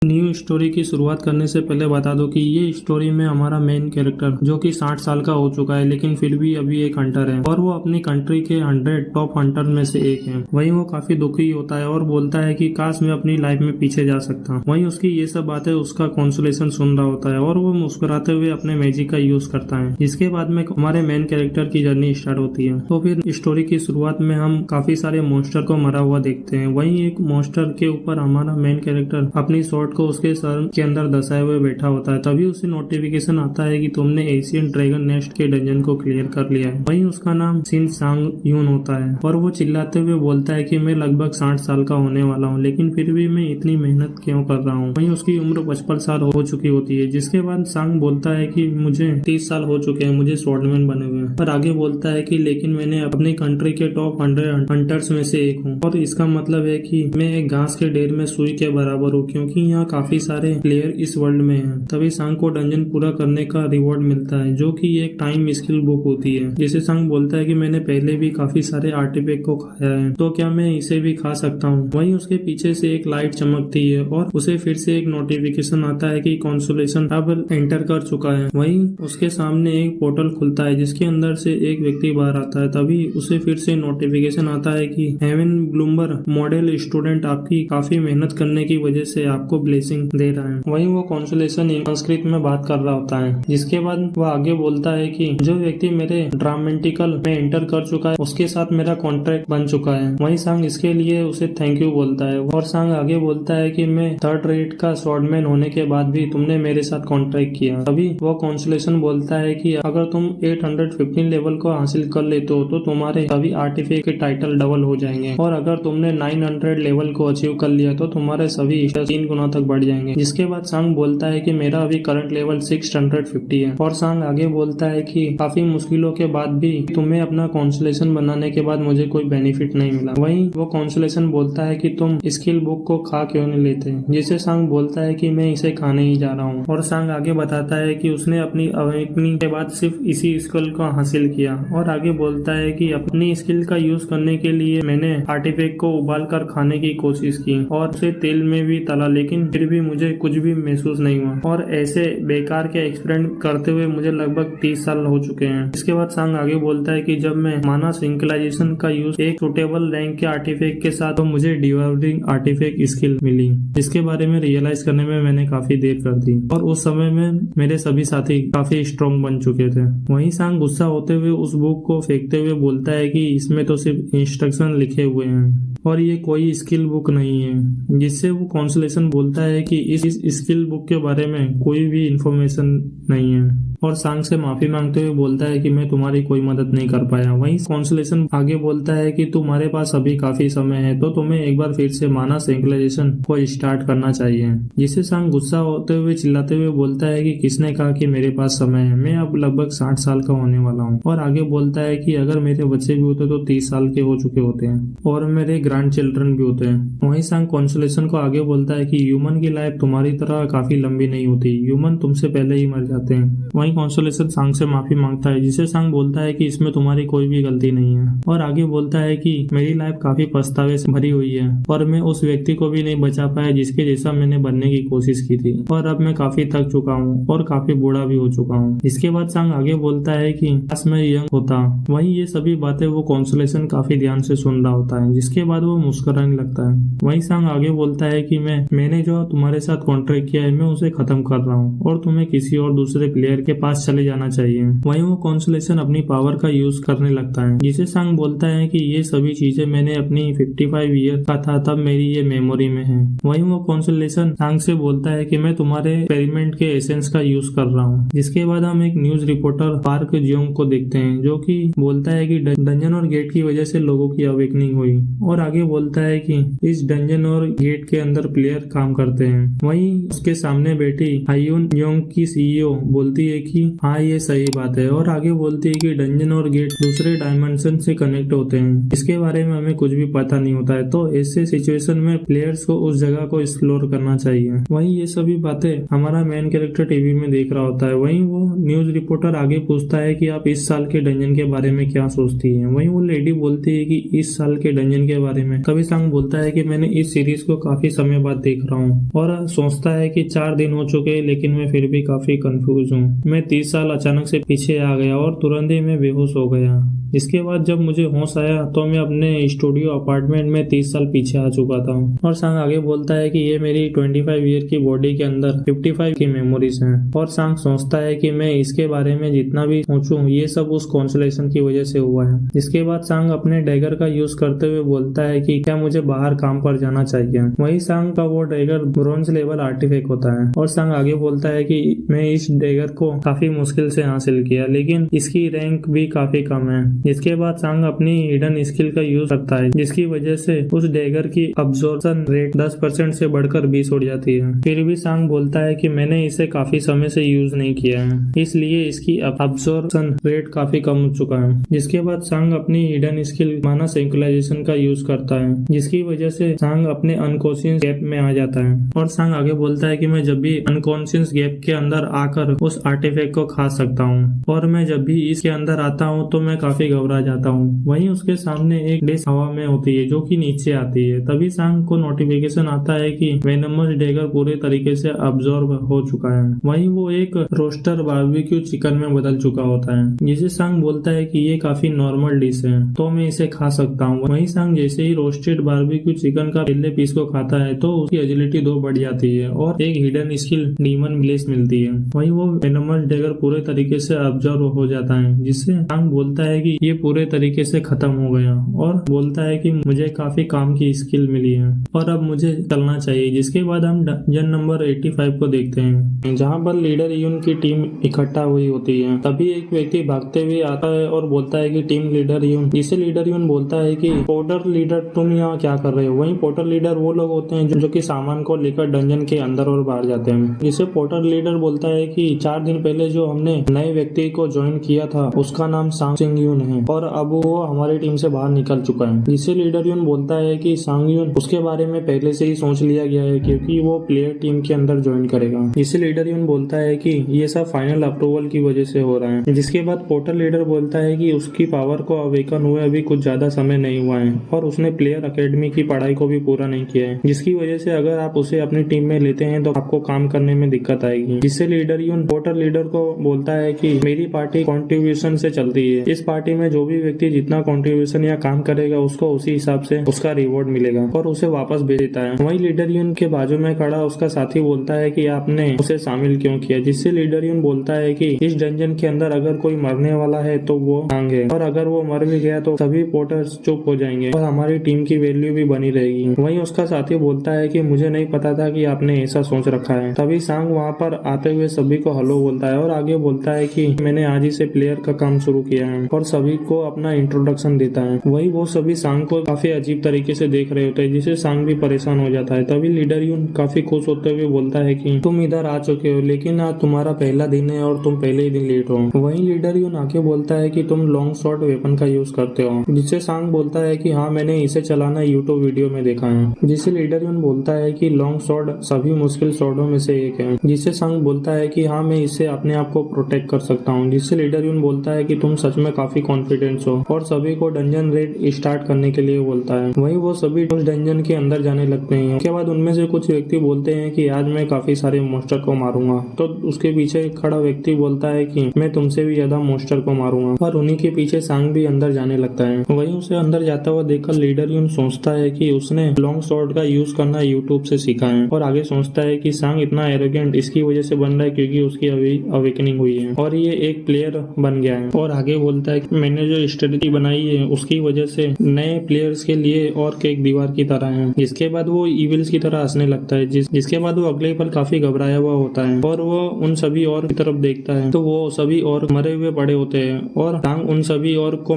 New story की शुरुआत करने से पहले बता दो कि ये स्टोरी में हमारा मेन कैरेक्टर जो कि 60 साल का हो चुका है लेकिन फिर भी अभी एक हंटर है और वो अपनी कंट्री के 100 टॉप हंटर में से एक है। वहीं वो काफी दुखी होता है और बोलता है कि काश मैं अपनी लाइफ में पीछे जा सकता। वहीं उसकी ये सब बातें उसका कॉन्सोलेशन सुन रहा होता है और वो मुस्कुराते हुए अपने मैजिक का यूज करता है। इसके बाद में हमारे मेन कैरेक्टर की जर्नी स्टार्ट होती है। तो फिर स्टोरी की शुरुआत में हम काफी सारे मॉन्स्टर को मरा हुआ देखते हैं। वहीं एक मॉन्स्टर के ऊपर हमारा मेन कैरेक्टर अपनी स्वॉर्ड को उसके सर के अंदर दसाए हुए बैठा होता है। तभी उसे नोटिफिकेशन आता है कि तुमने एशियन ड्रैगन नेस्ट के डंजन को क्लियर कर लिया है। वहीं उसका नाम सिन सांग यून होता है और वो चिल्लाते हुए बोलता है कि मैं लगभग 60 साल का होने वाला हूँ लेकिन फिर भी मैं इतनी मेहनत क्यों कर रहा हूँ। वहीं उसकी उम्र 55 साल हो चुकी होती है। जिसके बाद सांग बोलता है कि मुझे 30 साल हो चुके हैं, मुझे स्वॉर्डमैन बने हुए हैं। पर आगे बोलता है कि लेकिन मैंने अपनी कंट्री के टॉप 100 हंटर्स में से एक हूँ और इसका मतलब है कि मैं एक घास के ढेर में सुई के बराबर हूँ क्योंकि यहाँ काफी सारे प्लेयर इस वर्ल्ड में हैं। तभी सांग को डंजन पूरा करने का रिवॉर्ड मिलता है जो कि एक टाइम स्किल बुक होती है। जिसे सांग बोलता है कि मैंने पहले भी काफी सारे आर्टिफैक्ट को खाया है तो क्या मैं इसे भी खा सकता हूँ। वहीं उसके पीछे से एक लाइट चमकती है और उसे फिर से एक नोटिफिकेशन आता है कि कॉन्सोलेशन अब एंटर कर चुका है। वहीं उसके सामने एक पोर्टल खुलता है जिसके अंदर से एक व्यक्ति बाहर आता है। तभी उसे फिर से नोटिफिकेशन आता है कि हेवन ब्लूमबर मॉडल स्टूडेंट आपकी काफी मेहनत करने की वजह से आपको ब्लेसिंग दे रहा है। वहीं वो कॉन्सोलेशन संस्कृत में बात कर रहा होता है। जिसके बाद वह आगे बोलता है कि जो व्यक्ति मेरे ड्रामेटिकल में एंटर कर चुका है उसके साथ मेरा कॉन्ट्रैक्ट बन चुका है। वहीं सांग इसके लिए उसे थैंक यू बोलता है और सांग आगे बोलता है कि मैं 3rd रेट का स्वॉर्डमैन होने के बाद भी तुमने मेरे साथ कॉन्ट्रैक्ट किया। तभी वो कॉन्सोलेशन बोलता है कि अगर तुम 815 लेवल को हासिल कर लेते हो तो तुम्हारे सभी आर्टिफैक्ट के टाइटल डबल हो जाएंगे और अगर तुमने 900 लेवल को अचीव कर लिया तो तुम्हारे सभी 3 गुना तक बढ़ जाएंगे। जिसके बाद सांग बोलता है कि मेरा अभी करंट लेवल 650 है और सांग आगे बोलता है कि काफी मुश्किलों के बाद भी तुम्हें अपना कॉन्सोलेशन बनाने के बाद मुझे कोई बेनिफिट नहीं मिला। वहीं वो कॉन्सोलेशन बोलता है कि तुम स्किल बुक को खा क्यों नहीं लेते। जिसे सांग बोलता है कि मैं इसे खाने ही जा रहा हूँ और सांग आगे बताता है कि उसने अपनी अवेकनिंग के बाद सिर्फ इसी स्किल को हासिल किया और आगे बोलता है कि अपनी स्किल का यूज करने के लिए मैंने आर्टिफैक्ट को उबाल कर खाने की कोशिश की और उसे तेल में भी तला लेकिन फिर भी मुझे कुछ भी महसूस नहीं हुआ और ऐसे बेकार के एक्सपेरिमेंट करते हुए मुझे लगभग 30 साल हो चुके हैं। इसके बाद सांग आगे बोलता है कि जब मैं माना सिंक्रोनाइजेशन का यूज एक सुटेबल रैंक के आर्टिफैक्ट के साथ तो मुझे डिवाइडिंग आर्टिफैक्ट स्किल मिली जिसके बारे में रियलाइज करने में मैंने काफी देर कर दी और उस समय में मेरे सभी साथी काफी स्ट्रॉन्ग बन चुके थे। वहीं सांग गुस्सा होते हुए उस बुक को फेंकते हुए बोलता है कि इसमें तो सिर्फ इंस्ट्रक्शन लिखे हुए हैं और ये कोई स्किल बुक नहीं है। जिससे वो कॉन्सोलेशन बोलता है कि इस स्किल बुक के बारे में कोई भी इंफॉर्मेशन नहीं है और सांग से माफी मांगते हुए बोलता है कि मैं तुम्हारी कोई मदद नहीं कर पाया। वहीं कॉन्सोलेशन आगे बोलता है कि तुम्हारे पास अभी काफी समय है तो तुम्हें एक बार फिर से माना सिंक्रोनाइजेशन को स्टार्ट करना चाहिए। जिससे सांग गुस्सा होते हुए चिल्लाते हुए बोलता है कि किसने कहा कि मेरे पास समय है, मैं अब लगभग 60 साल का होने वाला हूँ और आगे बोलता है कि अगर मेरे बच्चे भी होते तो 30 साल के हो चुके होते हैं और मेरे ग्रैंड चिल्ड्रन भी होते हैं। वहीं सांग कॉन्सोलेशन को आगे बोलता है कि ह्यूमन की लाइफ तुम्हारी तरह काफी लंबी नहीं होती, ह्यूमन तुमसे पहले ही मर जाते हैं। वहीं कॉन्सोलेशन सांग से माफी मांगता है जिसे सांग बोलता है कि इसमें तुम्हारी कोई भी गलती नहीं है और आगे बोलता है कि मेरी लाइफ काफी पछतावे से भरी हुई है और मैं उस व्यक्ति को भी नहीं बचा पाया जिसके जैसा मैंने बनने की कोशिश की थी और अब मैं काफी थक चुका हूँ और काफी बूढ़ा भी हो चुका हूँ। इसके बाद सांग आगे बोलता है कि काश मैं यंग होता। वहीं ये सभी बातें वो कॉन्सोलेशन काफी ध्यान से सुन रहा होता है। जिसके बाद वो मुस्कुराने लगता है। वहीं सांग आगे बोलता है कि मैंने जो तुम्हारे साथ कॉन्ट्रैक्ट किया है मैं उसे खत्म कर रहा हूँ और तुम्हें किसी और दूसरे प्लेयर के पास चले जाना चाहिए। वहीं वो कॉन्सोलेशन अपनी पावर का यूज करने लगता है। जिसे सांग बोलता है कि ये सभी चीजें मैंने अपनी 55 ईयर का था तब मेरी ये मेमोरी में है। वहीं वो कॉन्सोलेशन सांग से बोलता है कि मैं तुम्हारे एक्सपेरिमेंट के एसेंस का यूज कर रहा हूँ। जिसके बाद हम एक न्यूज रिपोर्टर पार्क जियोंग को देखते हैं जो कि बोलता है कि डंजन और गेट की वजह से लोगों की अवेकनिंग हुई और आगे बोलता है कि इस डंजन और गेट के अंदर प्लेयर काम करते हैं। वहीं उसके सामने बैठी हायून योंग की CEO बोलती है कि हाँ ये सही बात है, और आगे बोलती है कि डंजन और गेट दूसरे डायमेंशन से कनेक्ट होते हैं, इसके बारे में हमें कुछ भी पता नहीं होता है, तो ऐसे सिचुएशन में प्लेयर्स को उस जगह को एक्सप्लोर करना चाहिए। वहीं ये सभी बातें हमारा मेन कैरेक्टर टीवी में देख रहा होता है। वहीं वो न्यूज रिपोर्टर आगे पूछता है कि आप इस साल के डंजन के बारे में क्या सोचती हैं। वहीं वो लेडी बोलती है कि इस साल के डंजन के बारे में तभी सांग बोलता है कि मैंने इस सीरीज को काफी समय बाद देख रहा हूँ, और सोचता है कि 4 दिन हो चुके हैं लेकिन मैं फिर भी काफी कंफ्यूज हूँ। मैं 30 साल अचानक से पीछे आ गया और तुरंत ही मैं बेहोश हो गया। इसके बाद जब मुझे होश आया तो मैं अपने स्टूडियो अपार्टमेंट में 30 साल पीछे आ चुका था। और सांग आगे बोलता है कि ये मेरी 25 ईयर की बॉडी के अंदर 55 की मेमोरीज हैं। और सांग सोचता है कि मैं इसके बारे में जितना भी सोचूं ये सब उस कॉन्सुलेशन की वजह से हुआ है। इसके बाद सांग अपने डैगर का यूज करते हुए बोलता है कि क्या मुझे बाहर काम पर जाना चाहिए। वही सांग का वो डैगर ब्रोंज लेवल आर्टिफैक्ट होता है। और सांग आगे बोलता है कि मैं इस डैगर को काफी मुश्किल से हासिल किया लेकिन इसकी रैंक भी काफी कम है। इसके बाद सांग अपनी हिडन स्किल का यूज करता है जिसकी वजह से उस डैगर की अब्जॉर्प्शन रेट 10% से बढ़कर 20 हो जाती है। फिर भी सांग बोलता है कि मैंने इसे काफी समय से यूज नहीं किया है, इसलिए इसकी अब्जॉर्प्शन रेट काफी कम हो चुका है। जिसके बाद सांग अपनी हिडन स्किल माना सिंक्रोनाइजेशन का यूज करता है जिसकी वजह से सांग अपने अनकॉन्शियस गैप में आ जाता है। और सांग आगे बोलता है कि मैं जब भी अनकॉन्शियस गैप के अंदर आकर उस आर्टिफैक्ट को खा सकता हूँ, और मैं जब भी इसके अंदर आता हूँ तो मैं काफी घबरा जाता हूँ। वहीं उसके सामने एक डिश हवा में होती है जो कि नीचे आती है। तभी सांग को नोटिफिकेशन आता है कि वेनमस डैगर पूरे तरीके से अब्सॉर्ब हो चुका है। वहीं वो एक रोस्टर बारबेक्यू चिकन में बदल चुका होता है, जिसे सांग बोलता है कि ये काफी नॉर्मल डिश है तो मैं इसे खा सकता हूँ। वहीं सांग जैसे ही रोस्टेड बारबेक्यू चिकन का पहले पीस को खाता है तो उसकी एजिलिटी 2 बढ़ जाती है और एक हिडन स्किल डीमन ब्लेस मिलती है। वहीं वो वेनमस डैगर पूरे तरीके से अब्सॉर्ब हो जाता है, जिससे सांग बोलता है कि ये पूरे तरीके से खत्म हो गया, और बोलता है कि मुझे काफी काम की स्किल मिली है और अब मुझे चलना चाहिए। जिसके बाद हम डंजन नंबर 85 को देखते हैं, जहाँ पर लीडर यून की टीम इकट्ठा हुई होती है। तभी एक व्यक्ति भागते हुए आता है और बोलता है कि टीम लीडर यून, जिसे लीडर यून बोलता है कि पोर्टर लीडर तुम यहाँ क्या कर रहे हो। वहीं पोर्टर लीडर वो लोग होते हैं जो कि सामान को लेकर डंजन के अंदर और बाहर जाते हैं। जिसे पोर्टर लीडर बोलता है कि 4 दिन पहले जो हमने नए व्यक्ति को ज्वाइन किया था उसका नाम सांग यून है और अब वो हमारी टीम से बाहर निकल चुका है। जिससे लीडर यून बोलता है कि सांग यून उसके बारे में पहले से ही सोच लिया गया है क्योंकि वो प्लेयर टीम के अंदर ज्वाइन करेगा। जिससे लीडर यून बोलता है कि ये सब फाइनल अप्रूवल की वजह से हो रहा है। जिसके बाद पोर्टर लीडर बोलता है कि उसकी पावर को अवेकन हुए अभी कुछ ज्यादा समय नहीं हुआ है और उसने प्लेयर अकेडमी की पढ़ाई को भी पूरा नहीं किया है, जिसकी वजह से अगर आप उसे अपनी टीम में लेते हैं तो आपको काम करने में दिक्कत आएगी। जिससे लीडर यून पोर्टर लीडर को बोलता है कि मेरी पार्टी कॉन्ट्रीब्यूशन से चलती है, इस पार्टी में जो भी व्यक्ति जितना कॉन्ट्रीब्यूशन या काम करेगा उसको उसी हिसाब से उसका रिवॉर्ड मिलेगा, और उसे वापस भेज देता है। वहीं लीडर यून के बाजू में खड़ा उसका साथी बोलता है कि आपने उसे शामिल क्यों किया। जिससे लीडर यून बोलता है कि इस डंजन के अंदर अगर कोई मरने वाला है तो वो सांग है, और अगर वो मर भी गया तो सभी पोर्टर्स चुप हो जाएंगे और हमारी टीम की वैल्यू भी बनी रहेगी। वहीं उसका साथी बोलता है कि मुझे नहीं पता था कि आपने ऐसा सोच रखा है। तभी सांग वहाँ पर आते हुए सभी को हेलो बोलता है और आगे बोलता है कि मैंने आज ही से प्लेयर का काम शुरू किया है, और सभी को अपना इंट्रोडक्शन देता है। वही वो सभी सांग को काफी अजीब तरीके से देख रहे होते हैं, जिससे सांग भी परेशान हो जाता है। तभी लीडर यून काफी खुश होते हुए बोलता है कि तुम इधर आ चुके हो, लेकिन आज तुम्हारा पहला दिन है और तुम पहले ही दिन लेट हो। वहीं लीडर यून आके बोलता है कि तुम लॉन्ग शॉट वेपन का यूज करते हो। जिससे सांग बोलता है कि हाँ मैंने इसे चलाना यूट्यूब वीडियो में देखा है। जिससे लीडर यून बोलता है कि लॉन्ग शॉट सभी मुश्किल शॉटों में से एक है। जिससे सांग बोलता है कि हाँ मैं इससे अपने आप को प्रोटेक्ट कर सकता हूँ। जिससे लीडर यून बोलता है कि तुम सच में काफी कॉन्फिडेंस हो, और सभी को डंजन रेड स्टार्ट करने के लिए बोलता है। वहीं वो सभी उस डंजन के अंदर जाने लगते हैं। उसके बाद उनमें से कुछ व्यक्ति बोलते हैं कि आज मैं काफी सारे मोस्टर को मारूंगा, तो उसके पीछे खड़ा व्यक्ति बोलता है कि मैं तुमसे भी ज्यादा मोस्टर को मारूंगा, और उन्हीं के पीछे सांग भी अंदर जाने लगता है। वहीं उसे अंदर जाता हुआ देखकर लीडर यून सोचता है कि उसने लॉन्ग शॉट का यूज करना यूट्यूब से सीखा है, और आगे सोचता है कि सांग इतना एरोगेंट इसकी वजह से बन रहा है क्योंकि उसकी अभी अवेकनिंग हुई है और ये एक प्लेयर बन गया है। और आगे बोलता है कि मैंने जो स्ट्रेटजी बनाई है उसकी वजह से नए प्लेयर्स के लिए और एक दीवार की तरह है। इसके बाद वो इविल्स की तरह हंसने लगता है, जिसके बाद वो अगले पल काफी घबराया हुआ होता है और वो उन सभी और की तरफ देखता है तो वो सभी और मरे हुए पड़े होते हैं, और सांग उन सभी और को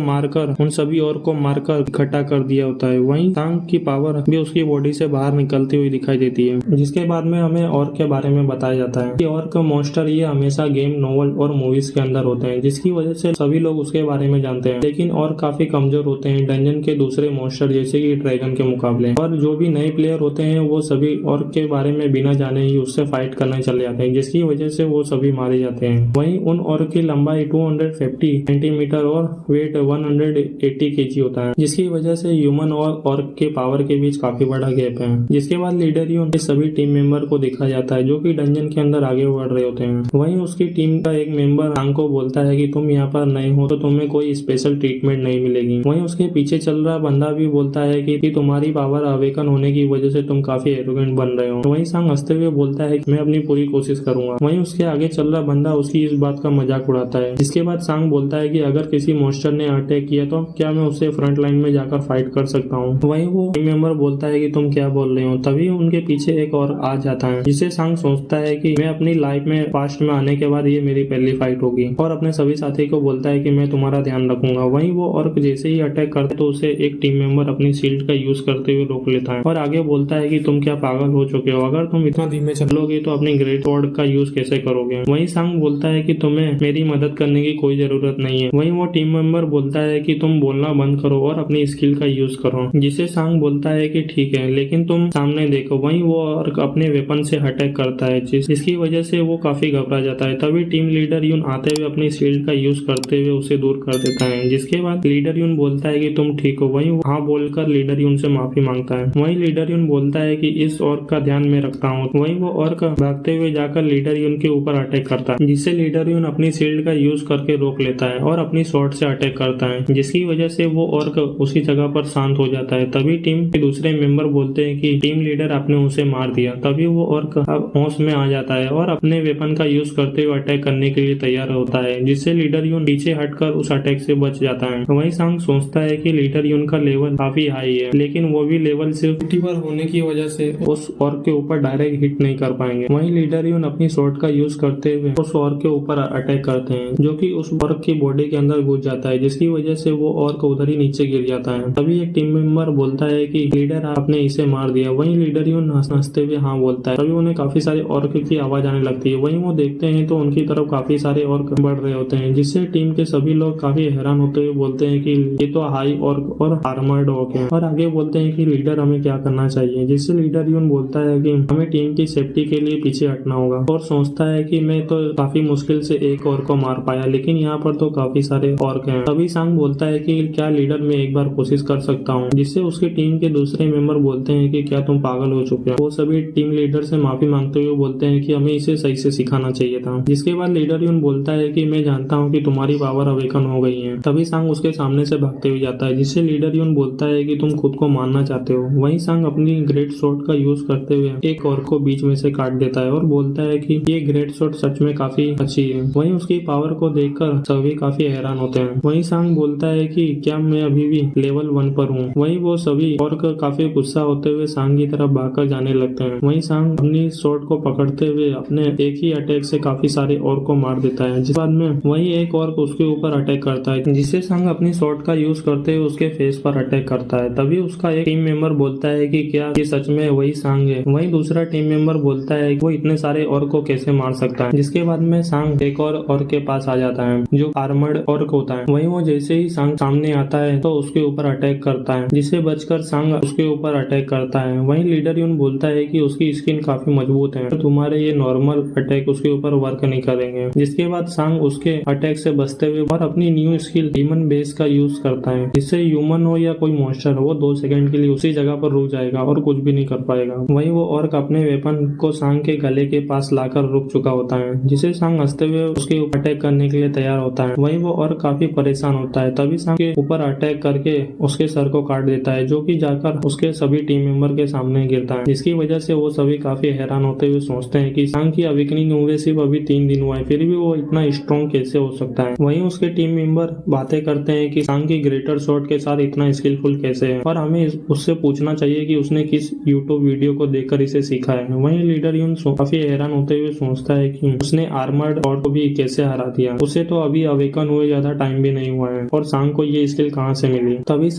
मारकर इकट्ठा कर दिया होता है। वहीं सांग की पावर भी उसकी बॉडी से बाहर निकलती हुई दिखाई देती है। जिसके बाद में हमें और के बारे में बताया जाता है कि और का मॉन्स्टर ये हमेशा हमेशा गेम, नॉवल और मूवीज के अंदर होते हैं, जिसकी वजह से सभी लोग उसके बारे में जानते हैं, लेकिन और काफी कमजोर होते हैं डंजन के दूसरे मॉन्स्टर जैसे कि ड्रैगन के मुकाबले। और जो भी नए प्लेयर होते हैं वो सभी ऑर्क के बारे में बिना जाने ही उससे फाइट करने चले जाते हैं, जिसकी वजह से वो सभी मारे जाते हैं। वहीं उन ऑर्क की लंबाई 250 सेंटीमीटर और वेट 180 केजी होता है, जिसकी वजह से ह्यूमन और ऑर्क के पावर के बीच काफी बड़ा गैप है। जिसके बाद लीडर ही उनके सभी टीम मेंबर को देखा जाता है जो कि डंजन के अंदर आगे बढ़ रहे होते हैं। वहीं उसकी टीम का एक मेंबर सांग को बोलता है कि तुम यहाँ पर नए हो तो तुम्हें कोई स्पेशल ट्रीटमेंट नहीं मिलेगी। वहीं उसके पीछे चल रहा बंदा भी बोलता है कि तुम्हारी पावर अवेकन होने की वजह से तुम काफी एरोगेंट बन रहे हो। वहीं सांग हंसते हुए बोलता है कि मैं अपनी पूरी कोशिश करूंगा। वहीं उसके आगे चल रहा बंदा उसकी इस बात का मजाक उड़ाता है। जिसके बाद सांग बोलता है कि अगर किसी मॉन्स्टर ने अटैक किया तो क्या मैं उससे फ्रंट लाइन में जाकर फाइट कर सकता हूँ। वहीं वो टीम मेंबर बोलता है कि तुम क्या बोल रहे हो। तभी उनके पीछे एक और आ जाता है, जिससे सांग सोचता है कि मैं अपनी लाइफ में पास्ट में आने के बाद ये मेरी पहली फाइट होगी, और अपने सभी साथी को बोलता है कि मैं तुम्हारा ध्यान रखूंगा। वहीं वो और जैसे ही अटैक करता है तो उसे एक टीम मेंबर अपनी शील्ड का यूज करते हुए रोक लेता है और आगे बोलता है कि तुम क्या पागल हो चुके हो, अगर तुम इतना धीमे चलोगे तो अपनी ग्रेट स्वॉर्ड का यूज कैसे करोगे। वहीं सांग बोलता है कि तुम्हें मेरी मदद करने की कोई जरूरत नहीं है। वहीं वो टीम मेंबर बोलता है कि तुम बोलना बंद करो और अपनी स्किल का यूज करो, जिसे सांग बोलता है कि ठीक है, लेकिन तुम सामने देखो। वहीं वो और अपने वेपन से अटैक करता है, जिसकी वजह से वो काफी घबरा जाता है। तभी टीम लीडर यून आते हुए अपनी शील्ड का यूज करते हुए उसे दूर कर देता है। जिसके बाद लीडर यून बोलता है कि तुम ठीक हो। वहीं हाँ बोलकर लीडर यून से माफी मांगता है। वहीं लीडर यून बोलता है कि इस ऑर्क का ध्यान में रखता हूँ। वहीं वो ऑर्क भागते हुए जाकर लीडर यून के ऊपर अटैक करता है, जिससे लीडर यून अपनी शील्ड का यूज करके रोक लेता है और अपनी स्वॉर्ड से अटैक करता है, जिसकी वजह से वो ऑर्क उसी जगह पर शांत हो जाता है। तभी टीम के दूसरे मेंबर बोलते हैं कि टीम लीडर आपने उसे मार दिया। तभी वो ऑर्क अब होश में आ जाता है और अपने वेपन का यूज करते हुए अटैक करने के लिए तैयार होता है, जिससे लीडर यून पीछे हटकर उस अटैक से बच जाता है। वहीं सांग सोचता है कि लीडर यून का लेवल काफी हाई है, लेकिन वो भी लेवल सिर्फ 50 पर होने की वजह से उस ऑर्क के ऊपर डायरेक्ट हिट नहीं कर पाएंगे। वहीं लीडर यून अपनी स्वॉर्ड का यूज करते हुए उस ऑर्क के ऊपर अटैक करते हैं, जो कि उस ऑर्क की बॉडी के अंदर घुस जाता है, जिसकी वजह से वो ऑर्क उधर ही नीचे गिर जाता है। तभी एक टीम मेंबर बोलता है कि लीडर आपने इसे मार दिया। वहीं लीडर यून हंसते हुए हाँ बोलता है। तभी उन्हें काफी सारे ऑर्क की आवाज आने लगती है। वहीं वो देखते हैं तो उनकी तरफ काफी सारे ऑर्क बढ़ रहे होते हैं, जिससे टीम के सभी लोग काफी हैरान होते हुए बोलते हैं कि ये तो हाई ऑर्क और आर्मर्ड ऑर्क है, और आगे बोलते हैं कि लीडर हमें क्या करना चाहिए। जिससे लीडर यून बोलता है कि हमें टीम की सेफ्टी के लिए पीछे हटना होगा, और सोचता है कि मैं तो काफी मुश्किल से एक ऑर्क को मार पाया, लेकिन यहाँ पर तो काफी सारे ऑर्क हैं। तभी सांग बोलता है कि क्या लीडर मैं एक बार कोशिश कर सकता हूँ, जिससे उसकी टीम के दूसरे मेंबर बोलते हैं कि क्या तुम पागल हो चुके हो। वो सभी टीम लीडर से माफी मांगते हुए बोलते हैं कि हमें इसे सही से सिखाना चाहिए था। जिसके बाद लीडर यून बोलता है कि मैं जानता हूँ कि तुम्हारी पावर अवेकन हो गई है। तभी सांग उसके सामने से भागते हुए जाता है, जिससे लीडर यून बोलता है कि तुम खुद को मारना चाहते हो। वहीं सांग अपनी ग्रेट स्वॉर्ड का यूज करते हुए एक ऑर्क को बीच में से काट देता है और बोलता है कि ये ग्रेट स्वॉर्ड सच में काफी अच्छी है। वहीं उसकी पावर को देखकर सभी काफी हैरान होते हैं। वहीं सांग बोलता है कि क्या मैं अभी भी लेवल 1 पर हूँ। वहीं वो सभी ऑर्क काफी गुस्सा होते हुए सांग की तरफ भागकर जाने लगते हैं। वहीं सांग अपनी स्वॉर्ड को पकड़ते हुए अपने एक ही अटैक से काफी सारे ऑर्क को मार देता है। जिस बाद में वहीं एक ऑर्क उसके ऊपर अटैक करता है, जिससे सांग अपनी स्वॉर्ड का यूज करते हुए उसके फेस पर अटैक करता है। तभी उसका एक टीम मेंबर बोलता है कि क्या ये सच में वही सांग है। वहीं दूसरा टीम मेंबर बोलता है कि वो इतने सारे ऑर्क को कैसे मार सकता है। जिसके बाद में सांग एक और ऑर्क के पास आ जाता है जो आर्मर्ड ऑर्क होता है। वहीं वो जैसे ही सांग सामने आता है तो उसके ऊपर अटैक करता है, जिससे बचकर सांग उसके ऊपर अटैक करता है। वहीं लीडर यून बोलता है कि उसकी स्किन काफी मजबूत है, तो तुम्हारे ये नॉर्मल अटैक उसके ऊपर वर्क नहीं करेंगे। जिसके बाद सांग उसके अटैक से बचते हुए और अपनी न्यू स्किल ह्यूमन बेस का यूज करता है, जिससे ह्यूमन हो या कोई मॉन्स्टर हो वो 2 सेकंड के लिए उसी जगह पर रुक जाएगा और कुछ भी नहीं कर पाएगा। वहीं वो ऑर्क अपने वेपन को सांग के गले के पास लाकर रुक चुका होता है, जिसे सांग हंसते हुए उसके ऊपर अटैक करने के लिए तैयार होता है। वहीं वो ऑर्क काफी परेशान होता है। तभी सांग के ऊपर अटैक करके उसके सर को काट देता है, जो कि जाकर उसके सभी टीम मेंबर के सामने गिरता है, जिसकी वजह से वो सभी काफी हैरान होते हुए सोचते हैं कि सांग की अवेकनिंग हुए सिर्फ अभी 3 दिन हुआ है, फिर भी वो इतना स्ट्रॉन्ग कैसे हो सकता है। वहीं उसके टीम मेंबर बातें करते हैं कि सांग की ग्रेटर स्वॉर्ड के साथ इतना स्किलफुल कैसे है, और हमें उससे पूछना चाहिए कि उसने किस यूट्यूब वीडियो को देखकर इसे सीखा है। वहीं लीडर यून काफी हैरान होते हुए सोचता है कि उसने आर्मर्ड ऑर्क को भी कैसे हरा दिया, उसे तो अभी अवेकन हुए ज्यादा टाइम भी नहीं हुआ है, और सांग को ये स्किल कहाँ से मिली। तभी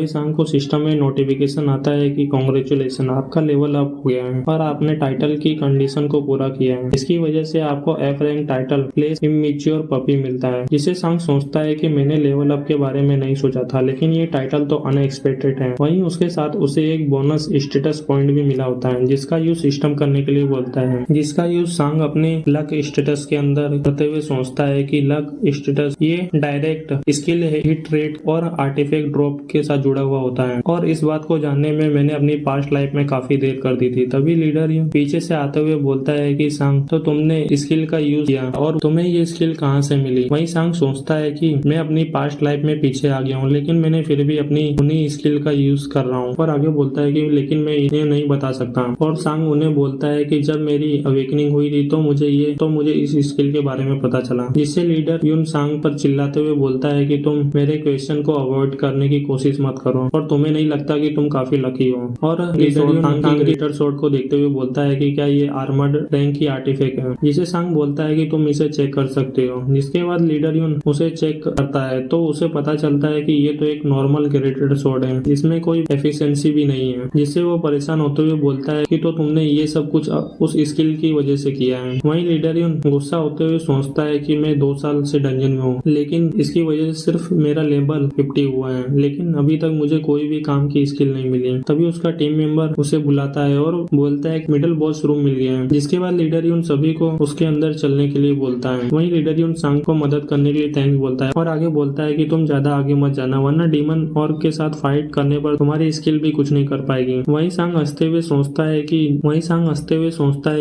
सांग को सिस्टम में नोटिफिकेशन आता है कि कांग्रेचुलेशन, आपका लेवल अप हो गया है और आपने टाइटल की कंडीशन को पूरा किया है। इसकी वजह से आपको F rank title place immature puppy मिलता है, जिसे सांग सोचता है कि मैंने लेवल अप के बारे में नहीं सोचा था, लेकिन ये टाइटल तो अनएक्सपेक्टेड है। वहीं उसके साथ उसे एक बोनस स्टेटस पॉइंट भी मिला होता है, जिसका यूज सिस्टम करने के लिए बोलता है, जिसका यूज सांग अपने लक स्टेटस के अंदर करते हुए सोचता है कि लक स्टेटस ये डायरेक्ट स्किल हिट रेट और आर्टिफैक्ट ड्रॉप के साथ जुड़ा हुआ होता है, और इस बात को जानने में मैंने अपनी पास्ट लाइफ में काफी देर कर दी थी। तभी लीडर पीछे से आते हुए बोलता है कि सांग, तो तुमने स्किल का यूज किया और तुम्हें ये स्किल कहाँ से मिली? वही सांग सोचता है कि मैं अपनी पास्ट लाइफ में पीछे आ गया हूँ, लेकिन मैंने फिर भी अपनी उन्हीं स्किल का यूज कर रहा हूँ। और आगे बोलता है कि लेकिन मैं इन्हें नहीं बता सकता। और सांग उन्हें बोलता है कि जब मेरी अवेकनिंग हुई थी तो मुझे इस स्किल के बारे में पता चला, जिससे लीडर यून सांग पर चिल्लाते हुए बोलता है कि तुम मेरे क्वेश्चन को अवॉइड करने की कोशिश मत करो, और तुम्हें नहीं लगता कि तुम काफी लकी हो। और लीडर शॉट को देखते हुए बोलता है कि क्या ये आर्मर्ड रैंक की आर्टिफैक्ट है, जिसे सांग बोलता है कि तुम इसे चेक कर सकते हो। जिसके बाद लीडर यून उसे चेक करता है तो उसे पता चलता है कि ये तो एक नॉर्मल ग्रेडेड शॉट है, जिसमें कोई एफिशिएंसी भी नहीं है, जिससे वो परेशान होते हुए बोलता है कि तो तुमने ये सब कुछ उस स्किल की वजह से किया है। वहीं लीडर यून गुस्सा होते हुए सोचता है कि मैं 2 साल से डंजन में हूँ, लेकिन इसकी वजह से सिर्फ मेरा लेवल 50 हुआ है, लेकिन अभी तक मुझे कोई भी काम की स्किल नहीं मिली। तभी उसका टीम मेंबर उसे बुलाता है और बोलता है कि मिडिल बॉस रूम मिल गया है। जिसके बाद लीडर यून सभी को उसके अंदर चलने के लिए बोलता है। वहीं लीडर यून सांग को मदद करने के लिए थैंक्स बोलता है और आगे बोलता है कि तुम ज्यादा आगे मत जाना, वरना डीमन ऑर्क के साथ फाइट करने पर तुम्हारी स्किल भी कुछ नहीं कर पाएगी। वहीं सांग हंसते हुए सोचता है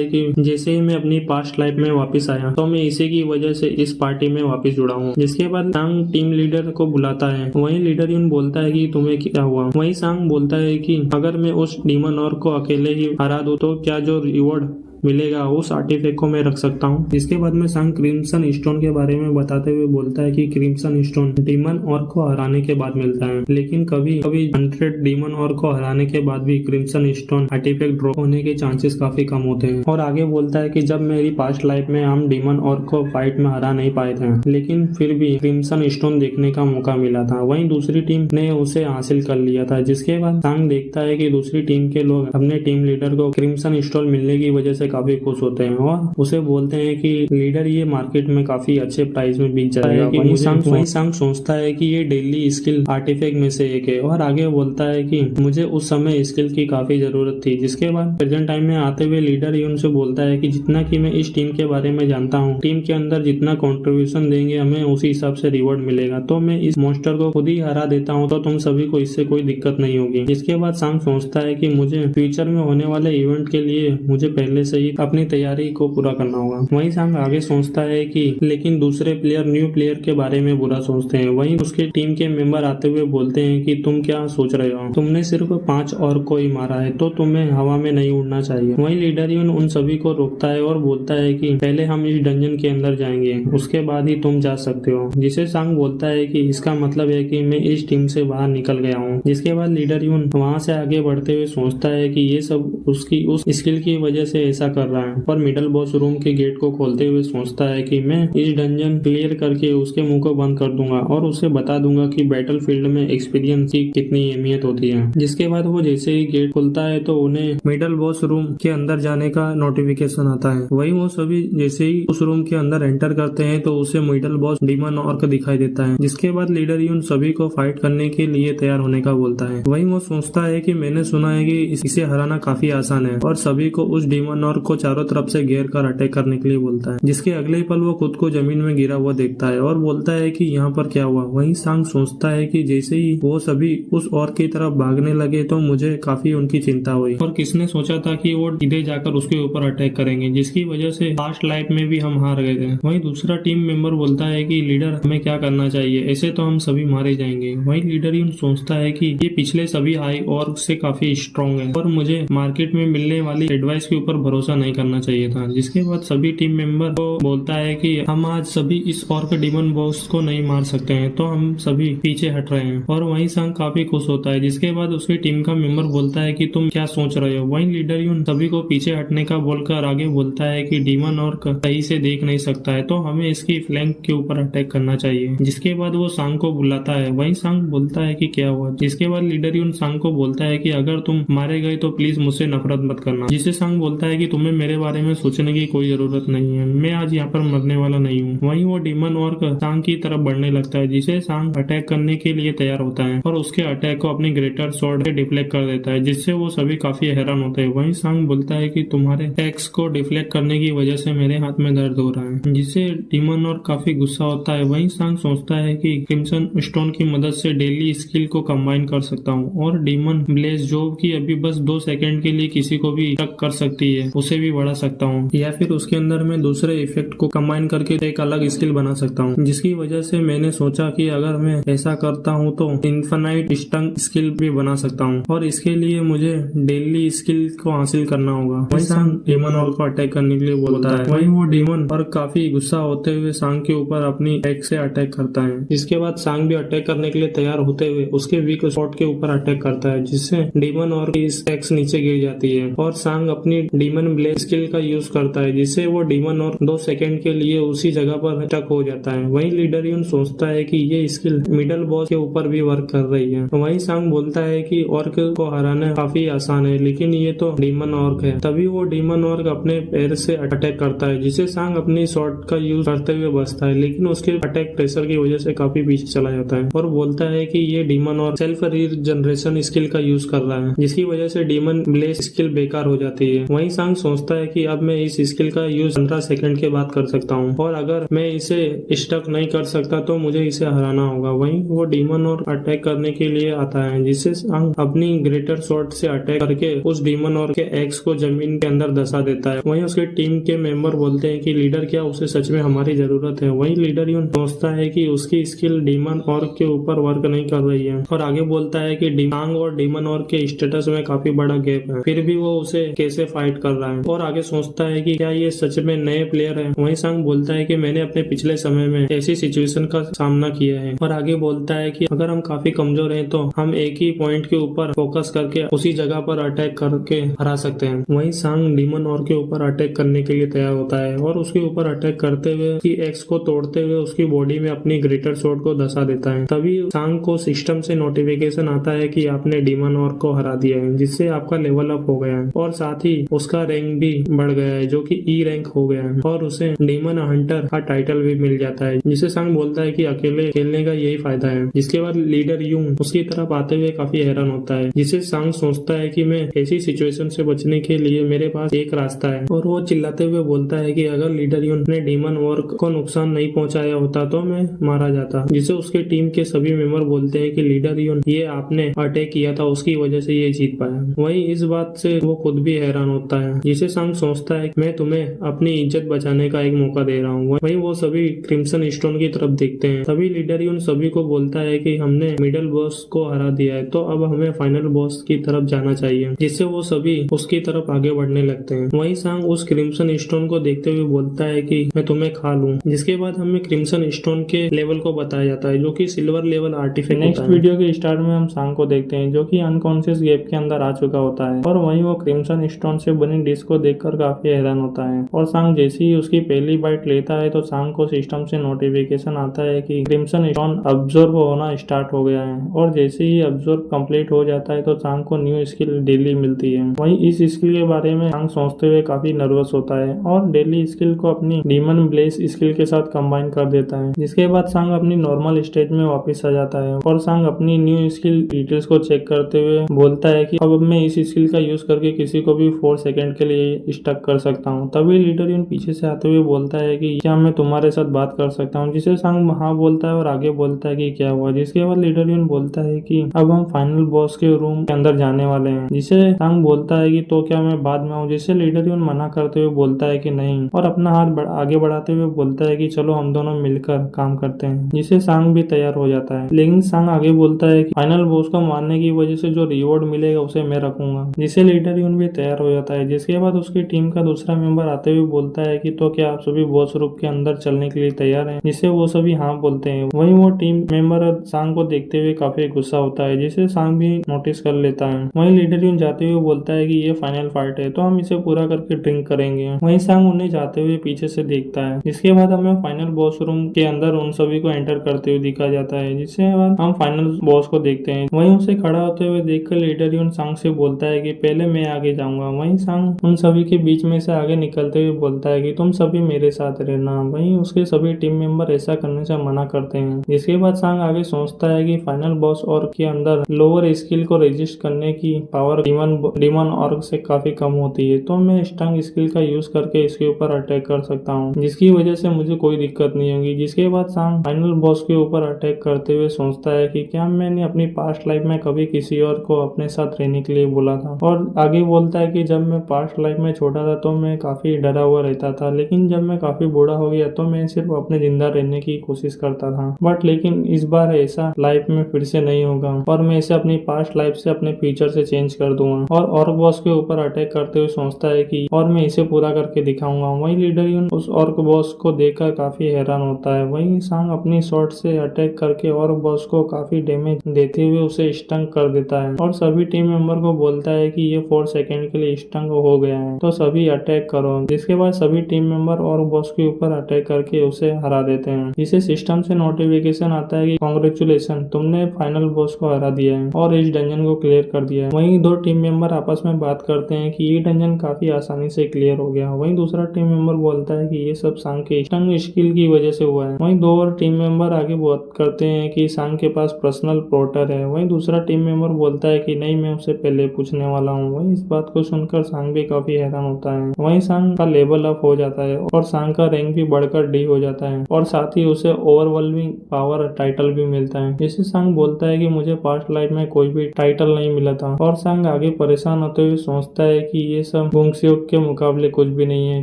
कि जैसे ही मैं अपनी पास्ट लाइफ में वापस आया तो मैं इसी की वजह से इस पार्टी में वापस जुड़ा हूँ। जिसके बाद सांग टीम लीडर को बुलाता है। वहीं लीडर यून बोलता है कि तुम्हें क्या हुआ? वहीं सांग बोलता है कि अगर मैं उस डीमन ऑर्क को अकेले ही हरा दूं तो क्या जो रिवॉर्ड मिलेगा उस आर्टिफैक्ट को मैं रख सकता हूँ। इसके बाद में सांग क्रिम्सन स्टोन के बारे में बताते हुए बोलता है कि क्रिम्सन स्टोन डीमन ऑर्क को हराने के बाद मिलता है, लेकिन कभी 100 डीमन ऑर्क को हराने के बाद भी क्रिम्सन स्टोन आर्टिफैक्ट ड्रॉप होने के चांसेस काफी कम होते हैं। और आगे बोलता है कि जब मेरी पास्ट लाइफ में हम डीमन ऑर्क को फाइट में हरा नहीं पाए थे, लेकिन फिर भी क्रिम्सन स्टोन देखने का मौका मिला था। वहीं दूसरी टीम ने उसे हासिल कर लिया था। जिसके बाद सांग देखता है कि दूसरी टीम के लोग अपने टीम लीडर को क्रिम्सन स्टोन मिलने की वजह से काफी खुश होते हैं और उसे बोलते हैं कि लीडर ये मार्केट में काफी अच्छे प्राइस में बिक जाएगा। वहीं सांग सोचता है कि ये डेली स्किल आर्टिफैक्ट में से एक है और आगे बोलता है कि मुझे उस समय स्किल की काफी जरूरत थी। जिसके बाद प्रेजेंट टाइम में आते हुए लीडर यून से बोलता है कि जितना कि मैं इस टीम के बारे में जानता हूँ, टीम के अंदर जितना कॉन्ट्रीब्यूशन देंगे हमें उसी हिसाब से रिवॉर्ड मिलेगा, तो मैं इस मॉन्स्टर को खुद ही हरा देता हूँ तो तुम सभी को इससे कोई दिक्कत नहीं होगी। जिसके बाद सांग सोचता है कि मुझे फ्यूचर में होने वाले इवेंट के लिए मुझे पहले से ही अपनी तैयारी को पूरा करना होगा। वहीं सांग आगे सोचता है कि लेकिन दूसरे प्लेयर न्यू प्लेयर के बारे में बुरा सोचते हैं। वहीं उसके टीम के मेंबर आते हुए बोलते हैं कि तुम क्या सोच रहे हो, तुमने सिर्फ 5 और को ही मारा है तो तुम्हें हवा में नहीं उड़ना चाहिए। वहीं लीडर यून उन सभी को रोकता है और बोलता है कि पहले हम इस डंजन के अंदर जाएंगे, उसके बाद ही तुम जा सकते हो। जिसे सांग बोलता है कि इसका मतलब है कि मैं इस टीम से बाहर निकल गया हूँ। जिसके बाद लीडर यून वहाँ से आगे बढ़ते हुए सोचता है कि ये सब उसकी उस स्किल की वजह से ऐसा कर रहा है, और मिडल बॉस रूम के गेट को खोलते हुए सोचता है कि मैं इस डंजन क्लियर करके उसके मुंह को बंद कर दूंगा और उसे बता दूंगा कि बैटलफील्ड में एक्सपीरियंस की कितनी अहमियत होती है। जिसके बाद वो जैसे ही गेट खुलता है तो उन्हें मिडल बॉस रूम के अंदर जाने का नोटिफिकेशन आता है। वहीं वो सभी जैसे ही उस रूम के अंदर एंटर करते हैं तो उसे मिडल बॉस डीमन ऑर्क दिखाई देता है। जिसके बाद लीडर यून सभी को फाइट करने के लिए तैयार होने का बोलता है। वहीं वो सोचता है कि मैंने सुना है कि इसे हराना काफी आसान है, और सभी को उस डीमन ऑर्क को चारों तरफ से घेर कर अटैक करने के लिए बोलता है। जिसके अगले ही पल वो खुद को जमीन में गिरा हुआ देखता है और बोलता है कि यहाँ पर क्या हुआ। वहीं सांग सोचता है कि जैसे ही वो सभी उस ऑर्क की तरफ भागने लगे तो मुझे काफी उनकी चिंता हुई, और किसने सोचा था कि वो सीधे जाकर उसके ऊपर अटैक करेंगे, जिसकी वजह से पास्ट लाइफ में भी हम हार गए थे। वहीं दूसरा टीम मेंबर बोलता है कि लीडर हमें क्या करना चाहिए, ऐसे तो हम सभी मारे जाएंगे। वहीं लीडर यून सोचता है कि ये पिछले सभी हाई ऑर्क से काफी स्ट्रॉन्ग है और मुझे मार्केट में मिलने वाली एडवाइस के ऊपर भरोसा नहीं करना चाहिए था। जिसके बाद सभी टीम मेंबर को बोलता है कि हम आज सभी इस ऑर्क डीमन बॉस को नहीं मार सकते हैं, तो हम सभी पीछे हट रहे हैं। और वहीं सांग काफी खुश होता है। जिसके बाद उसकी टीम का मेंबर बोलता है कि तुम क्या सोच रहे हो। वहीं लीडर यून सभी को पीछे हटने का बोलकर आगे बोलता है कि डीमन ऑर्क सही से देख नहीं सकता है, तो हमें इसकी फ्लैंक के ऊपर अटैक करना चाहिए। जिसके बाद वो सांग को बुलाता है। वहीं सांग बोलता है कि क्या हुआ। जिसके बाद लीडर यून सांग को बोलता है कि अगर तुम मारे गए तो प्लीज मुझसे नफरत मत करना। जिसे सांग बोलता है कि तुम्हें मेरे बारे में सोचने की कोई जरूरत नहीं है, मैं आज यहाँ पर मरने वाला नहीं हूँ। वहीं वो डीमन ऑर्क सांग की तरफ बढ़ने लगता है, जिसे सांग अटैक करने के लिए तैयार होता है और उसके अटैक को अपनी ग्रेटर स्वॉर्ड से डिफ्लेक्ट कर देता है, जिससे वो सभी काफी हैरान होते हैं। वहीं सांग बोलता है कि तुम्हारे अटैक्स को डिफ्लेक्ट करने की वजह से मेरे हाथ में दर्द हो रहा है, जिससे डीमन ऑर्क काफी गुस्सा होता है। वहीं सांग सोचता है कि क्रिम्सन स्टोन की मदद से डेली स्किल को कंबाइन कर सकता हूँ और डीमन ब्लेज जो कि अभी बस 2 सेकंड के लिए किसी को भी टक कर सकती है, उसे भी बढ़ा सकता हूँ, या फिर उसके अंदर मैं दूसरे इफेक्ट को कंबाइन करके एक अलग स्किल बना सकता हूँ। जिसकी वजह से मैंने सोचा कि अगर मैं ऐसा करता हूँ तो इन्फिनाइट स्टंग स्किल भी बना सकता हूँ और इसके लिए मुझे डेली स्किल को हासिल करना होगा। वही सांग डीमन ऑर्क को अटैक करने के लिए बोलता है। वही वो डीमन और काफी गुस्सा होते हुए सांग के ऊपर अपनी एक्स से अटैक करता है। इसके बाद सांग भी अटैक करने के लिए तैयार होते हुए उसके वीक स्पॉट के ऊपर अटैक करता है, जिससे डीमन ऑर्क की एक्स नीचे गिर जाती है और सांग अपनी डीमन ब्लेड स्किल का यूज करता है, जिससे वो डीमन ऑर्क 2 सेकंड के लिए उसी जगह पर स्टक हो जाता है। वहीं लीडर यून सोचता है कि ये स्किल मिडल बॉस के ऊपर भी वर्क कर रही है। वहीं सांग बोलता है कि ऑर्क को हराना काफी आसान है, लेकिन ये तो डीमन ऑर्क है। तभी वो डीमन ऑर्क अपने पैर से अटैक करता है, जिसे सांग अपनी शॉर्ट का यूज करते हुए बचता है, लेकिन उसके अटैक प्रेशर की वजह से काफी पीछे चला जाता है और बोलता है कि ये demon orc self regeneration skill का यूज कर रहा है, जिसकी वजह से डीमन ब्लेस स्किल बेकार हो जाती है। वहीं सांग सोचता है कि अब मैं इस स्किल का यूज 15 सेकंड के बाद कर सकता हूँ और अगर मैं इसे स्टक नहीं कर सकता तो मुझे इसे हराना होगा। वहीं वो डीमन और अटैक करने के लिए आता है, जिससे सांग अपनी ग्रेटर शॉट से अटैक करके उस डीमन और के एक्स को जमीन के अंदर धसा देता है। वहीं उसके टीम के मेंबर बोलते हैं कि लीडर क्या उसे सच में हमारी जरूरत है। वहीं लीडर यूं सोचता है कि उसकी स्किल डीमन और के ऊपर वर्क नहीं कर रही है और आगे बोलता है कि सांग और डीमन और के स्टेटस में काफी बड़ा गैप है, फिर भी वो उसे कैसे फाइट कर रहा है और आगे सोचता है कि क्या ये सच में नए प्लेयर है। वहीं सांग बोलता है कि मैंने अपने पिछले समय में ऐसी सिचुएशन का सामना किया है और आगे बोलता है कि अगर हम काफी कमजोर हैं तो हम एक ही पॉइंट के ऊपर फोकस करके उसी जगह पर अटैक करके हरा सकते हैं। वहीं सांग डीमन और के ऊपर अटैक करने के लिए तैयार होता है और उसके ऊपर अटैक करते हुए उसकी एक्स को तोड़ते हुए उसकी बॉडी में अपनी ग्रेटर स्वॉर्ड को धसा देता है। तभी सांग को सिस्टम से नोटिफिकेशन आता है कि आपने डीमन और को हरा दिया है, जिससे आपका लेवल अप हो गया है और साथ ही उसका रैंक भी बढ़ गया है, जो कि ई रैंक हो गया है और उसे डीमन हंटर का टाइटल भी मिल जाता है। जिसे सांग बोलता है कि अकेले खेलने का यही फायदा है। जिसके बाद लीडर यूं उसकी तरफ आते हुए काफी हैरान होता है, जिसे सांग सोचता है कि मैं ऐसी सिचुएशन से बचने के लिए मेरे पास एक रास्ता है और वो चिल्लाते हुए बोलता है कि अगर लीडर यून ने डीमन ऑर्क को नुकसान नहीं पहुंचाया होता तो मैं मारा जाता। जिसे उसके टीम के सभी मेंबर बोलते हैं कि लीडर यून ये आपने अटैक किया था, उसकी वजह से ये जीत पाया। वहीं इस बात से वो खुद भी हैरान होता है, जिसे सांग सोचता है मैं तुम्हें अपनी इज्जत बचाने का एक मौका दे रहा हूँ। वहीं वो सभी क्रिम्सन स्टोन की तरफ देखते हैं। तभी लीडर उन सभी को बोलता है कि हमने मिडिल बॉस को हरा दिया है, तो अब हमें फाइनल बॉस की तरफ जाना चाहिए, जिससे वो सभी उसकी तरफ आगे बढ़ने लगते हैं। वहीं सांग उस क्रिम्सन स्टोन को देखते हुए बोलता है कि मैं तुम्हें खा लूं। जिसके बाद हमें क्रिम्सन स्टोन के लेवल को बताया जाता है, जो कि silver level artifact. Next video के स्टार्ट में हम सांग को देखते हैं, जो कि अनकॉन्शियस गैप के अंदर आ चुका होता है और वहीं वो क्रिम्सन स्टोन से बनी डिश को देखकर काफी हैरान होता है और सांग जैसे ही उसकी पहली बाइट लेता है तो सांग को सिस्टम से नोटिफिकेशन आता है कि क्रिम्सन स्टोन अब्सॉर्ब होना स्टार्ट हो गया है और जैसे ही अब्सॉर्ब कंप्लीट हो जाता है तो सांग को न्यू स्किल डेली मिलती है। वहीं इस स्किल के बारे में सांग सोचते हुए काफी नर्वस होता है और डेली स्किल को अपनी डीमन ब्लेस स्किल के साथ कंबाइन कर देता है। जिसके बाद सांग अपनी नॉर्मल स्टेज में वापस आ जाता है और सांग अपनी न्यू स्किल डिटेल्स को चेक करते हुए बोलता है कि अब मैं इस स्किल का यूज करके किसी को भी 4 सेकंड के लिए स्टक कर सकता हूँ। तभी लीडर यून पीछे से आते हुए बोलता है कि क्या मैं तुम्हारे साथ बात कर सकता हूँ, जिसे सांग हाँ बोलता है और आगे बोलता है कि क्या हुआ। जिसके बाद लीडर यून बोलता है कि अब हम फाइनल बॉस के रूम के अंदर जाने वाले हैं। जिसे सांग बोलता है कि तो क्या मैं बाद में आऊँ, जिससे लीडर यून मना करते हुए बोलता है कि नहीं और अपना हाथ आगे बढ़ाते हुए बोलता है कि चलो हम दोनों मिलकर काम करते हैं। जिसे सांग भी तैयार हो जाता है, लेकिन सांग आगे बोलता है कि फाइनल बॉस को मारने की वजह से जो रिवॉर्ड मिलेगा उसे मैं रखूंगा। जिसे लीडर यून भी तैयार हो जाता है। जिसके बाद उसकी टीम का दूसरा मेंबर आते हुए बोलता है कि तो क्या आप सभी बॉस रूम के अंदर चलने के लिए तैयार हैं, जिससे वो सभी हाँ बोलते हैं। वहीं वो टीम मेंबर सांग को देखते हुए काफी गुस्सा होता है, जिसे सांग भी नोटिस कर लेता है। वहीं लीडर यून जाते हुए बोलता है कि ये फाइनल फाइट है तो हम इसे पूरा करके ड्रिंक करेंगे। वहीं सांग उन्हें जाते हुए पीछे से देखता है। जिसके बाद हमें फाइनल बॉस रूम के अंदर उन सभी को एंटर करते हुए दिखा जाता है, जिसके बाद हम फाइनल बॉस को देखते हैं। वहीं उसे खड़ा होते हुए देखकर लीडर यून सांग से बोलता है कि पहले मैं आगे जाऊंगा। वहीं सांग उन सभी के बीच में से आगे निकलते हुए बोलता है कि तुम सभी मेरे साथ रहना। वहीं उसके सभी टीम मेंबर ऐसा करने से मना करते हैं। इसके बाद सांग आगे सोचता है कि फाइनल बॉस ऑर्क के अंदर लोअर स्किल को रेजिस्ट करने की पावर डीमन ऑर्क से काफी कम होती है, तो मैं स्टंग स्किल का यूज करके इसके ऊपर अटैक कर सकता हूँ, जिसकी वजह से मुझे कोई दिक्कत नहीं होगी। जिसके बाद सांग फाइनल बॉस के ऊपर अटैक करते हुए सोचता है कि क्या मैंने अपनी पास्ट लाइफ में कभी किसी और को अपने साथ रहने के लिए बोला था। और आगे बोलता है कि जब मैं पास्ट लाइफ में छोटा था तो मैं काफी डरा हुआ रहता था, लेकिन जब मैं काफी बूढ़ा हो गया तो मैं सिर्फ अपने जिंदा रहने की कोशिश करता था। बट लेकिन इस बार ऐसा लाइफ में फिर से नहीं होगा और मैं इसे अपनी पास्ट लाइफ से अपने फ्यूचर से चेंज कर दूंगा। और ऑर्क बॉस के ऊपर अटैक करते हुए सोचता है कि और मैं इसे पूरा करके दिखाऊंगा। वहीं लीडर यून उस ऑर्क बॉस को देखकर काफी हैरान होता है। वहीं सांग अपनी शॉट से अटैक करके ऑर्क बॉस को काफी डैमेज देते हुए उसे स्टंग कर देता है और सभी टीम मेंबर को बोलता है कि ये 4 सेकंड के लिए स्टंग हो गया है, तो सभी अटैक करो। जिसके बाद सभी टीम मेंबर ऑर्क बॉस के ऊपर अटैक करके उसे हरा देते हैं। इसे सिस्टम से नोटिफिकेशन आता है कि कांग्रेचुलेशन, तुमने फाइनल बॉस को हरा दिया है और इस डंजन को क्लियर कर दिया है। वहीं दो टीम मेंबर आपस में बात करते हैं कि ये डंजन काफी आसानी से क्लियर हो गया। वहीं दूसरा टीम मेंबर बोलता है कि ये सब सांग के स्टंग स्किल की वजह से हुआ है। वहीं दो और टीम मेंबर आगे बात करते हैं कि सांग के पास पर्सनल पोर्टर है। वहीं दूसरा टीम मेंबर बोलता है कि नहीं, मैं उससे पहले पूछने वाला हूँ। वहीं इस बात को सुनकर सांग भी काफी हैरान होता है। वहीं सांग का लेवल अप हो जाता है और सांग का रैंक भी बढ़कर डी हो जाता है और साथ ही उसे ओवरवेलमिंग पावर टाइटल भी मिलता है। जिससे सांग बोलता है कि मुझे पास्ट लाइफ में कोई भी टाइटल नहीं मिला था। और सांग आगे परेशान होते हुए सोचता है कि ये सब बुंगसियोक के मुकाबले कुछ भी नहीं है,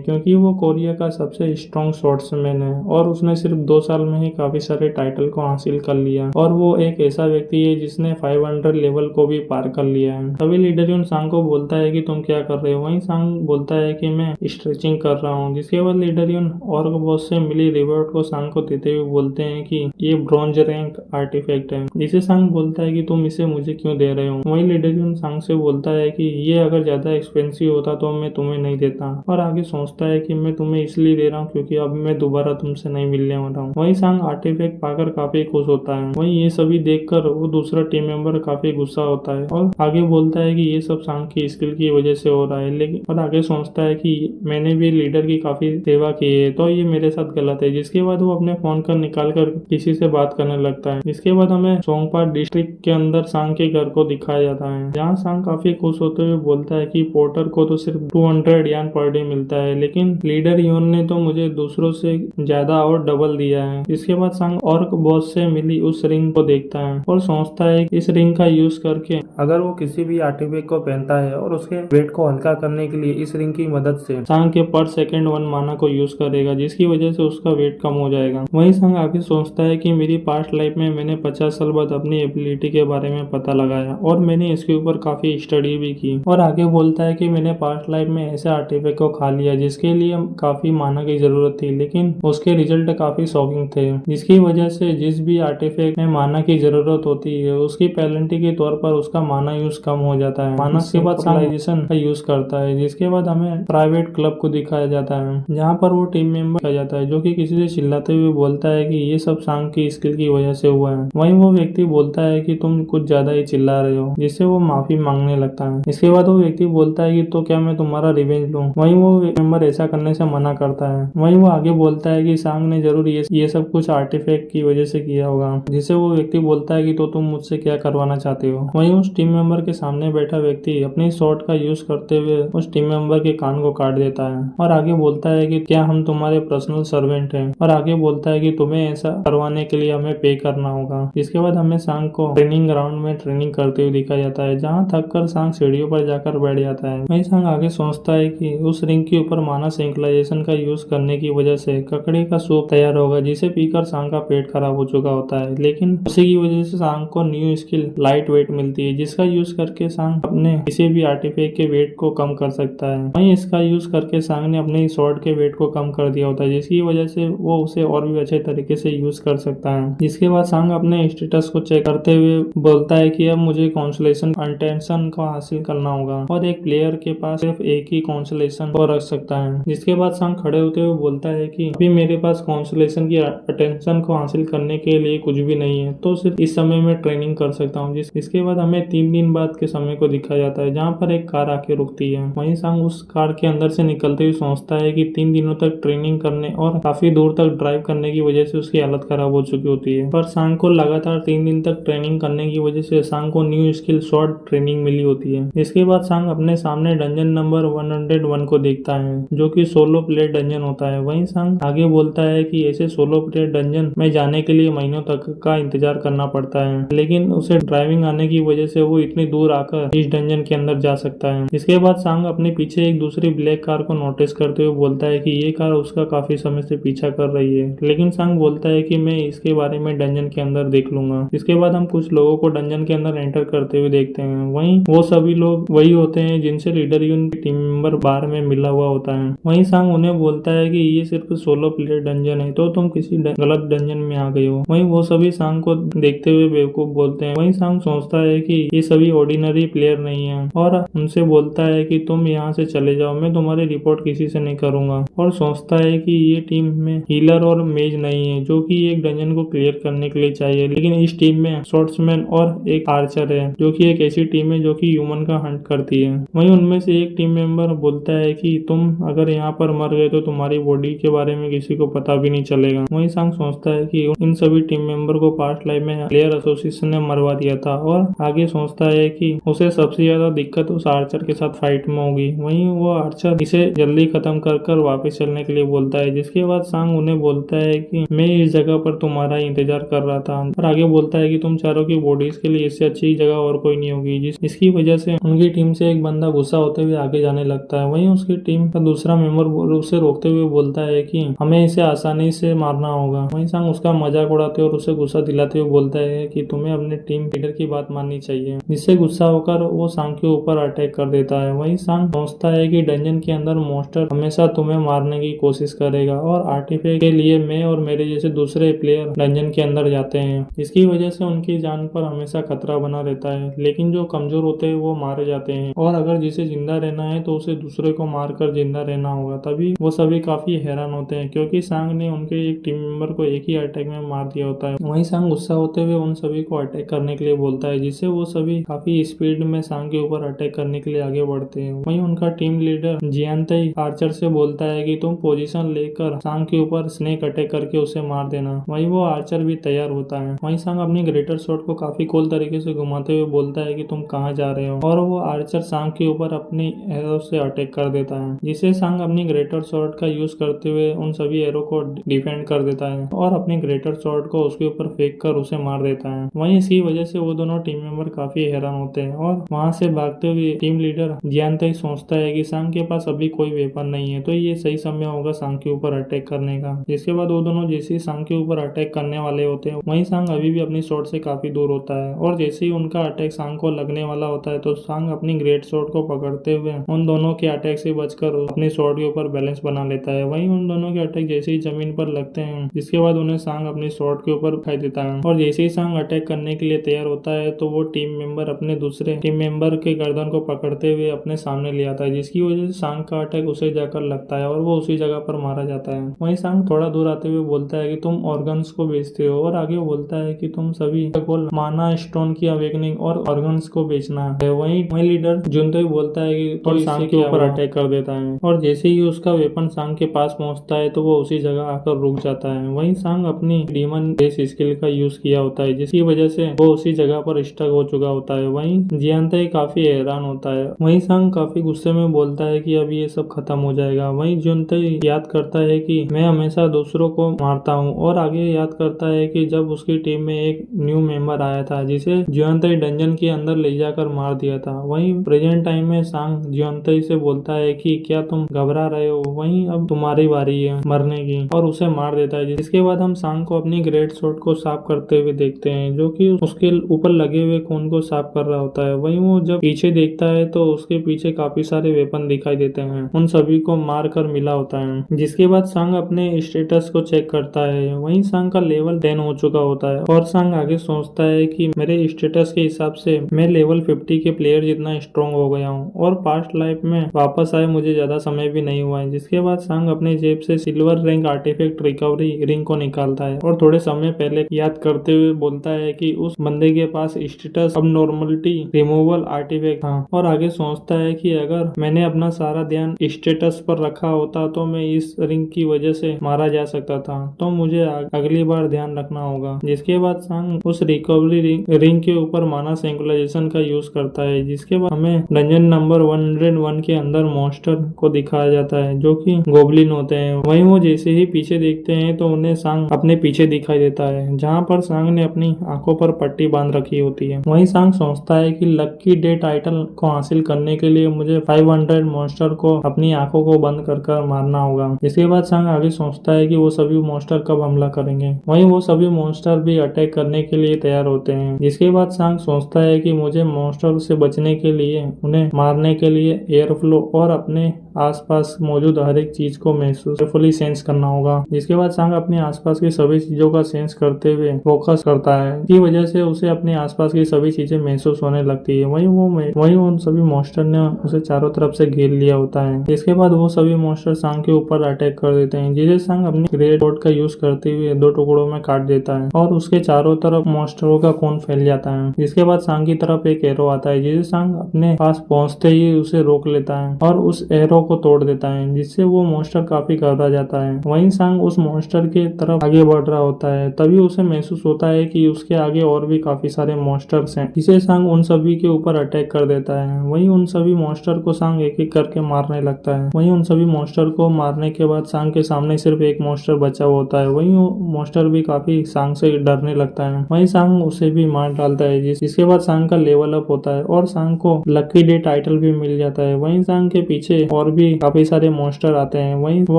क्योंकि वो कोरिया का सबसे स्ट्रॉन्ग स्वॉर्ड्समैन है और उसने सिर्फ 2 साल में ही काफी सारे टाइटल को हासिल कर लिया और वो एक ऐसा व्यक्ति है जिसने 500 लेवल को भी पार कर लिया है। तभी लीडर यून सांग को बोलता है कि तुम क्या कर रहे हो। वहीं सांग बोलता है कि मैं स्ट्रेचिंग कर रहा हूँ। जिसके बाद लीडर यून ऑर्क बॉस से मिली रिवॉर्ड को सांग को देते हुए बोलते हैं कि ये ब्रॉन्ज रैंक आर्टिफैक्ट है। जिसे सांग बोलता है कि तुम इसे मुझे क्यों दे रहे हो। वहीं लीडर यून सांग से बोलता है कि ये अगर ज्यादा एक्सपेंसिव होता तो मैं तुम्हें नहीं देता, और आगे सोचता है कि मैं तुम्हें इसलिए दे रहा हूँ क्योंकि अब मैं दोबारा तुमसे नहीं मिलने वाला हूँ। वहीं सांग आर्टिफैक्ट पाकर काफी खुश होता है। वहीं ये सभी देखकर वो दूसरा टीम मेंबर काफी गुस्सा होता है और आगे बोलता है कि ये सब सांग की स्किल की वजह से हो रहा है, लेकिन और आगे सोचता है कि मैंने भी लीडर की काफी सेवा की है तो ये मेरे साथ गलत है। जिसके बाद वो अपने फोन का निकाल कर किसी से बात करने लगता है। इसके बाद हमें सोंगपा डिस्ट्रिक्ट के अंदर सांग के घर को दिखाया जाता है, जहाँ सांग काफी खुश होते हुए बोलता है कि पोर्टर को तो सिर्फ 200 यान पर डे मिलता है, लेकिन लीडर योन ने तो मुझे दूसरों से ज्यादा और डबल दिया है। इसके बाद सांग ऑर्क बॉस से मिली उस रिंग को देखता है और सोचता है कि इस रिंग का यूज करके अगर वो किसी भी आर्टिफैक्ट को पहनता है और उसके वेट को हल्का करने के लिए इस रिंग की मदद से सांग के पर सेकंड 1 माना को यूज करेगा, जिसकी वजह से उसका वेट कम हो जाएगा। वहीं सांग आगे सोचता है कि मेरी पास्ट लाइफ में मैंने 50 साल बाद अपनी एबिलिटी के बारे में पता लगाया और मैंने इसके ऊपर काफी स्टडी भी की। और आगे बोलता है कि मैंने पास्ट लाइफ में ऐसे आर्टिफैक्ट को खा लिया जिसके लिए काफी माना की जरूरत थी, लेकिन उसके रिजल्ट काफी शॉकिंग थे, जिसकी वजह से जिस भी आर्टिफैक्ट में माना की जरूरत होती है उसकी पेनल्टी के तौर पर उसका माना यूज कम हो जाता है। माना के बाद सांग का यूज करता है। जिसके बाद हमें प्राइवेट क्लब को दिखाया जाता है, जहाँ पर वो टीम मेंबर किया जाता है जो कि किसी से चिल्लाते हुए बोलता है कि ये सब सांग की स्किल की वजह से हुआ है। वहीं वो व्यक्ति बोलता है कि तुम कुछ ज्यादा ही चिल्ला रहे हो, जिससे वो माफी मांगने लगता है। इसके बाद वो व्यक्ति बोलता है कि तो क्या मैं तुम्हारा रिवेंज लूं। वहीं वो मेंबर ऐसा करने से मना करता है। वहीं वो आगे बोलता है कि सांग ने जरूर ये सब कुछ आर्टिफैक्ट की वजह से किया होगा, जिससे वो व्यक्ति बोलता है कि तो तुम मुझसे क्या करवाना चाहते हो। वहीं उस टीम मेंबर के सामने बैठा व्यक्ति अपनी शॉट का यूज करते हुए उस टीम मेंबर के कान को काट देता है और आगे बोलता है कि क्या हम तुम्हारे पर्सनल सर्वेंट हैं, और आगे बोलता है कि तुम्हें ऐसा करवाने के लिए हमें पे करना होगा। इसके बाद हमें सांग को ट्रेनिंग ग्राउंड में ट्रेनिंग करते हुए दिखाया जाता है, जहाँ थक कर सांग सीढ़ियों पर जाकर बैठ जाता है। वहीं सांग आगे सोचता है कि उस रिंग के ऊपर माना सिंक्लाइजेशन का यूज करने की वजह से ककड़ी का सूप तैयार होगा, जिसे पीकर सांग का पेट खराब हो चुका होता है, लेकिन उसी की वजह से सांग को न्यू स्किल लाइट वेट मिलती है, जिसका यूज करके सांग अपने किसी भी आर्टिफैक्ट के वेट को कम कर सकता है। वहीं इसका यूज करके सांग ने अपने स्वॉर्ड के वेट को कम कर दिया होता है, जिसकी वजह से वो उसे और भी अच्छे तरीके से यूज कर सकता है। जिसके बाद सांग अपने स्टेटस को चेक करते हुए बोलता है कि अब मुझे कॉन्सुलेशन अटेंशन को हासिल करना होगा और एक प्लेयर के पास सिर्फ एक ही कॉन्सुलेशन को रख सकता है। जिसके बाद सांग खड़े होते हुए बोलता है कि अभी मेरे पास कॉन्सुलेशन की अटेंशन को हासिल करने के लिए कुछ भी नहीं है, तो सिर्फ इस समय में ट्रेनिंग कर सकता हूँ। इसके बाद हमें 3 दिन बाद के समय को दिखाया जाता है, जहाँ पर एक कार आके रुकती है वहीं सांग उस कार के अंदर से निकलते हुए सोचता है कि 3 दिनों तक ट्रेनिंग करने और काफी दूर तक ड्राइव करने की वजह से उसकी हालत खराब हो चुकी होती है। पर सांग को लगातार 3 दिन तक ट्रेनिंग करने की वजह से सांग को न्यू स्किल शॉर्ट ट्रेनिंग मिली होती है। इसके बाद सांग अपने सामने डंजन नंबर 101 को देखता है, जो कि सोलो प्लेयर डंजन होता है। वहीं सांग आगे बोलता है कि ऐसे सोलो प्लेयर डंजन में जाने के लिए महीनों तक का इंतजार करना पड़ता है, लेकिन उसे ड्राइविंग आने की वजह से वो इतनी दूर आकर इस डंजन के अंदर जा सकता है। इसके बाद सांग अपने पीछे एक दूसरी ब्लैक कार को नोटिस करते हुए बोलता है कि ये कार उसका काफी समय से पीछा कर रही है, लेकिन सांग बोलता है कि मैं इसके बारे में डंजन के अंदर देख लूंगा। इसके बाद हम कुछ लोगों को डंजन के अंदर एंटर करते हुए देखते हैं। वहीं वो सभी लोग वही होते हैं जिनसे लीडर यून टीम मेंबर बार में मिला हुआ होता है। वहीं सांग उन्हें बोलता है कि ये सिर्फ सोलो प्लेयर डंजन है, तो तुम किसी गलत डंजन में आ गए हो। वहीं वो सभी सांग को देखते हुए बेवकूफ बोलते हैं। वहीं सांग सोचता है कि ये सभी ऑर्डिनरी प्लेयर नहीं है और उनसे बोलता है कि तुम यहाँ से चले जाओ, मैं तुम्हारी रिपोर्ट किसी से नहीं करूंगा। और सोचता है कि ये टीम में हीलर और मेज नहीं है, जो कि एक डंजन को क्लियर करने के लिए चाहिए, लेकिन इस टीम में स्वॉर्ड्समैन और एक आर्चर है, जो कि एक ऐसी टीम है जो कि ह्यूमन का हंट करती है। वहीं उनमें से एक टीम मेंबर बोलता है कि तुम अगर यहाँ पर मर गए तो तुम्हारी बॉडी के बारे में किसी को पता भी नहीं चलेगा। वहीं सांग सोचता है कि इन सभी टीम मेंबर को पास्ट लाइफ में प्लेयर एसोसिएशन ने मरवा दिया था, और आगे सोचता है कि उसे सबसे ज्यादा दिक्कत उस आर्चर के साथ फाइट में होगी। वहीं वो आर्चर इसे जल्दी खत्म कर वापस चलने के लिए बोलता है, जिसके बाद सांग उन्हें बोलता है कि मैं इस जगह पर तुम्हारा इंतजार कर रहा था, और आगे बोलता है कि तुम चारों की बॉडीज के लिए इससे अच्छी जगह और कोई नहीं होगी। इसकी वजह से उनकी टीम से एक बंदा गुस्सा होते हुए आगे जाने लगता है। वहीं उसकी टीम का दूसरा मेंबर उसे रोकते हुए बोलता है कि हमें इसे आसानी से मारना होगा। वहीं सांग उसका मजाक उड़ाते और उसे गुस्सा दिलाते हुए बोलता है कि तुम्हें अपने टीम लीडर की बात माननी चाहिए, जिससे गुस्सा होकर वो सांग के ऊपर अटैक कर देता है। वहीं सांग सोचता है कि डंजन के अंदर मॉन्स्टर हमेशा तुम्हें मारने की कोशिश करेगा, और आर्टिफैक्ट के लिए मैं और मेरे जैसे दूसरे प्लेयर डंजन के अंदर जाते हैं। इसकी वजह से उनकी जान पर हमेशा खतरा बना रहता है, लेकिन जो कमजोर होते हैं वो मारे जाते हैं, और अगर जिसे जिंदा रहना है तो उसे दूसरे को मारकर जिंदा रहना होगा। तभी वो सभी काफी हैरान होते हैं, क्योंकि सांग ने उनके एक टीम मेंबर को एक ही अटैक में मार दिया होता है। वहीं सांग गुस्सा होते हुए उन सभी को अटैक करने के लिए बोलता है, जिससे वो सभी काफी स्पीड में सांग के ऊपर अटैक करने के लिए आगे बढ़ते हैं। वहीं उनका टीम लीडर जियांताई आर्चर से बोलता है कि तुम पोजीशन लेकर सांग के ऊपर स्नेक अटैक करके उसे मार देना। वहीं वो आर्चर भी तैयार होता है। वहीं सांग अपनी ग्रेटर शॉट को काफी कूल तरीके से घुमाते हुए बोलता है कि तुम कहाँ जा रहे हो, और वो आर्चर सांग के ऊपर अपनी एरो से अटैक कर देता है, जिससे सांग अपनी ग्रेटर शॉट का यूज करते हुए उन सभी एरो को डिफेंड कर देता है और अपनी ग्रेटर शॉट को उसके ऊपर फेंक कर उसे मार देता है। वहीं इसी वजह से वो दोनों टीम मेंबर काफी हैरान होते हैं, और वहां से भागते हुए टीम लीडर जियांताई सोचता है कि सांग के पास अभी कोई वेपन नहीं है, तो ये सही समय होगा सांग के ऊपर अटैक करने का। जिसके बाद वो दोनों जैसे ही सांग के ऊपर अटैक करने वाले होते हैं, वहीं सांग अभी भी अपनी शॉट से काफी दूर होता है, और जैसे ही उनका अटैक सांग को लगने वाला होता है तो सांग अपनी ग्रेट शॉट को पकड़ते हुए उन दोनों के अटैक से बचकर अपनी शॉट के ऊपर बैलेंस बना लेता है। वहीं उन दोनों के अटैक जैसे ही जमीन पर लगते हैं, जिसके बाद उन्हें सांग अपनी शॉट के ऊपर उठाई देता है, और जैसे ही सांग अटैक करने के लिए तैयार होता है तो वो टीम मेंबर अपने दूसरे टीम मेंबर के गर्दन को पकड़ते हुए अपने सामने ले आता है, जिसकी वजह से सांग का अटैक उसे जाकर लगता है और वो उसी जगह पर मारा जाता है। वहीं सांग थोड़ा दूर आते हुए बोलता है कि तुम ऑर्गन्स को बेचते हो, और आगे बोलता है कि तुम सभी को माना स्टोन की अवेकनिंग और ऑर्गन्स को बेचना है। वहीं लीडर जुनते हुए बोलता है कि तो सांग के ऊपर अटैक कर देता है, और जैसे ही उसका वेपन सांग के पास पहुंचता है तो वो उसी जगह आकर रुक जाता है। वहीं सांग अपनी डीमन बेस स्किल का यूज किया होता है, जिसकी वजह से वो उसी जगह पर स्टक हो चुका होता है। वहीं जियांताई काफी हैरान होता है। वहीं सांग काफी गुस्से में बोलता है कि अब ये सब खत्म हो जाएगा। वहीं जियांताई याद करता है कि मैं हमेशा दूसरों को मारता हूँ, और आगे याद करता है कि जब उसकी टीम में एक न्यू मेंबर आया था जिसे जियांताई डंजन के अंदर ले जाकर मार दिया था। वहीं प्रेजेंट टाइम में सांग जियांताई से बोलता है कि क्या तुम घबरा रहे हो, वहीं अब तुम्हारी बारी है मरने की, और उसे मार देता है। जिसके बाद हम सांग को अपनी ग्रेट शॉट को साफ करते हुए देखते हैं, जो कि उसके ऊपर लगे हुए खून को साफ कर रहा होता है। वहीं वो जब पीछे देखता है तो उसके पीछे काफी सारे वेपन दिखाई देते हैं, उन सभी को मार कर मिला होता है। जिसके बाद सांग अपने स्टेटस को चेक करता है। वहीं सांग का लेवल 10 हो चुका होता है, और सांग आगे सोचता है कि मेरे स्टेटस के हिसाब से मैं लेवल 50 के प्लेयर जितना स्ट्रॉन्ग हो गया हूँ, और पास्ट लाइफ में वापस आए मुझे ज्यादा समय भी नहीं हुआ है। जिसके बाद सांग अपने जेब से silver rank artifact recovery ring को निकालता है, और थोड़े समय पहले याद करते हुए बोलता है कि उस बंदे के पास स्टेटस अब नॉर्मलिटी रिमूवल आर्टिफैक्ट था, और आगे सोचता है कि अगर मैंने अपना सारा ध्यान स्टेटस पर रखा होता तो मैं इस रिंग की वजह से मारा जा सकता था, तो मुझे अगली बार ध्यान रखना होगा। जिसके बाद सांग उस रिकवरी रिंग के ऊपर माना सिंक्रोनाइजेशन का यूज करता है, जिसके बाद हमें डंजन नंबर 101 के अंदर मॉन्स्टर को दिखाया जाता है जो कि गोबलिन होते हैं। वहीं वो जैसे ही पीछे देखते हैं तो उन्हें सांग अपने पीछे दिखाई देता है, जहाँ पर सांग ने अपनी आंखों पर पट्टी बांध रखी होती है। वहीं सांग सोचता है कि लकी डे टाइटल को हासिल करने के लिए मुझे 500 मॉन्स्टर को अपनी आंखों को बंद कर मारना होगा। इसके बाद सांग आगे सोचता है कि वो सभी मॉन्स्टर कब हमला करेंगे। वहीं वो सभी मॉन्स्टर भी अटैक करने के लिए तैयार होते हैं। जिसके बाद सांग सोचता है कि मुझे मॉन्स्टर से बचने के लिए, उन्हें मारने के लिए एयर फ्लो और अपने आसपास मौजूद हर एक चीज को महसूस फुली सेंस करना होगा। जिसके बाद सांग अपने आसपास की सभी चीजों का सेंस करते हुए फोकस करता है, की वजह से उसे अपने आसपास की सभी चीजें महसूस होने लगती है। वहीं उन सभी मॉन्स्टर ने उसे चारों तरफ से घेर लिया होता है। इसके बाद वो सभी मॉन्स्टर सांग के ऊपर अटैक कर देते हैं, जिसे सांग अपनी ग्रेट रोड का यूज करते हुए 2 टुकड़ों में काट देता है और उसके चारों तरफ मॉन्स्टरों का खून फैल जाता है। जिसके बाद सांग की तरफ एक एरो आता है, जिसे सांग अपने पास पहुंचते ही उसे रोक लेता है और उस एरो को तोड़ देता है, जिससे वो मॉन्स्टर काफी घबरा जाता है। वहीं सांग उस मॉन्स्टर के तरफ आगे बढ़ रहा होता है, तभी उसे महसूस होता है कि उसके आगे और भी काफी सारे मॉन्स्टर्स हैं, जिसे सांग उन सभी के ऊपर अटैक कर देता है। वहीं उन सभी मॉन्स्टर को सांग एक एक करके मारने लगता है। वहीं उन सभी मॉन्स्टर को मारने के बाद सांग के सामने सिर्फ एक मॉन्स्टर बचा हुआ होता है। वहीं वो मॉन्स्टर भी काफी सांग से डरने लगता है। वहीं सांग उसे भी मार डालता है, जिसके बाद सांग का लेवल अप होता है और सांग को लकी डे टाइटल भी मिल जाता है। वहीं सांग के पीछे और भी काफी सारे मॉन्स्टर आते हैं। वहीं वो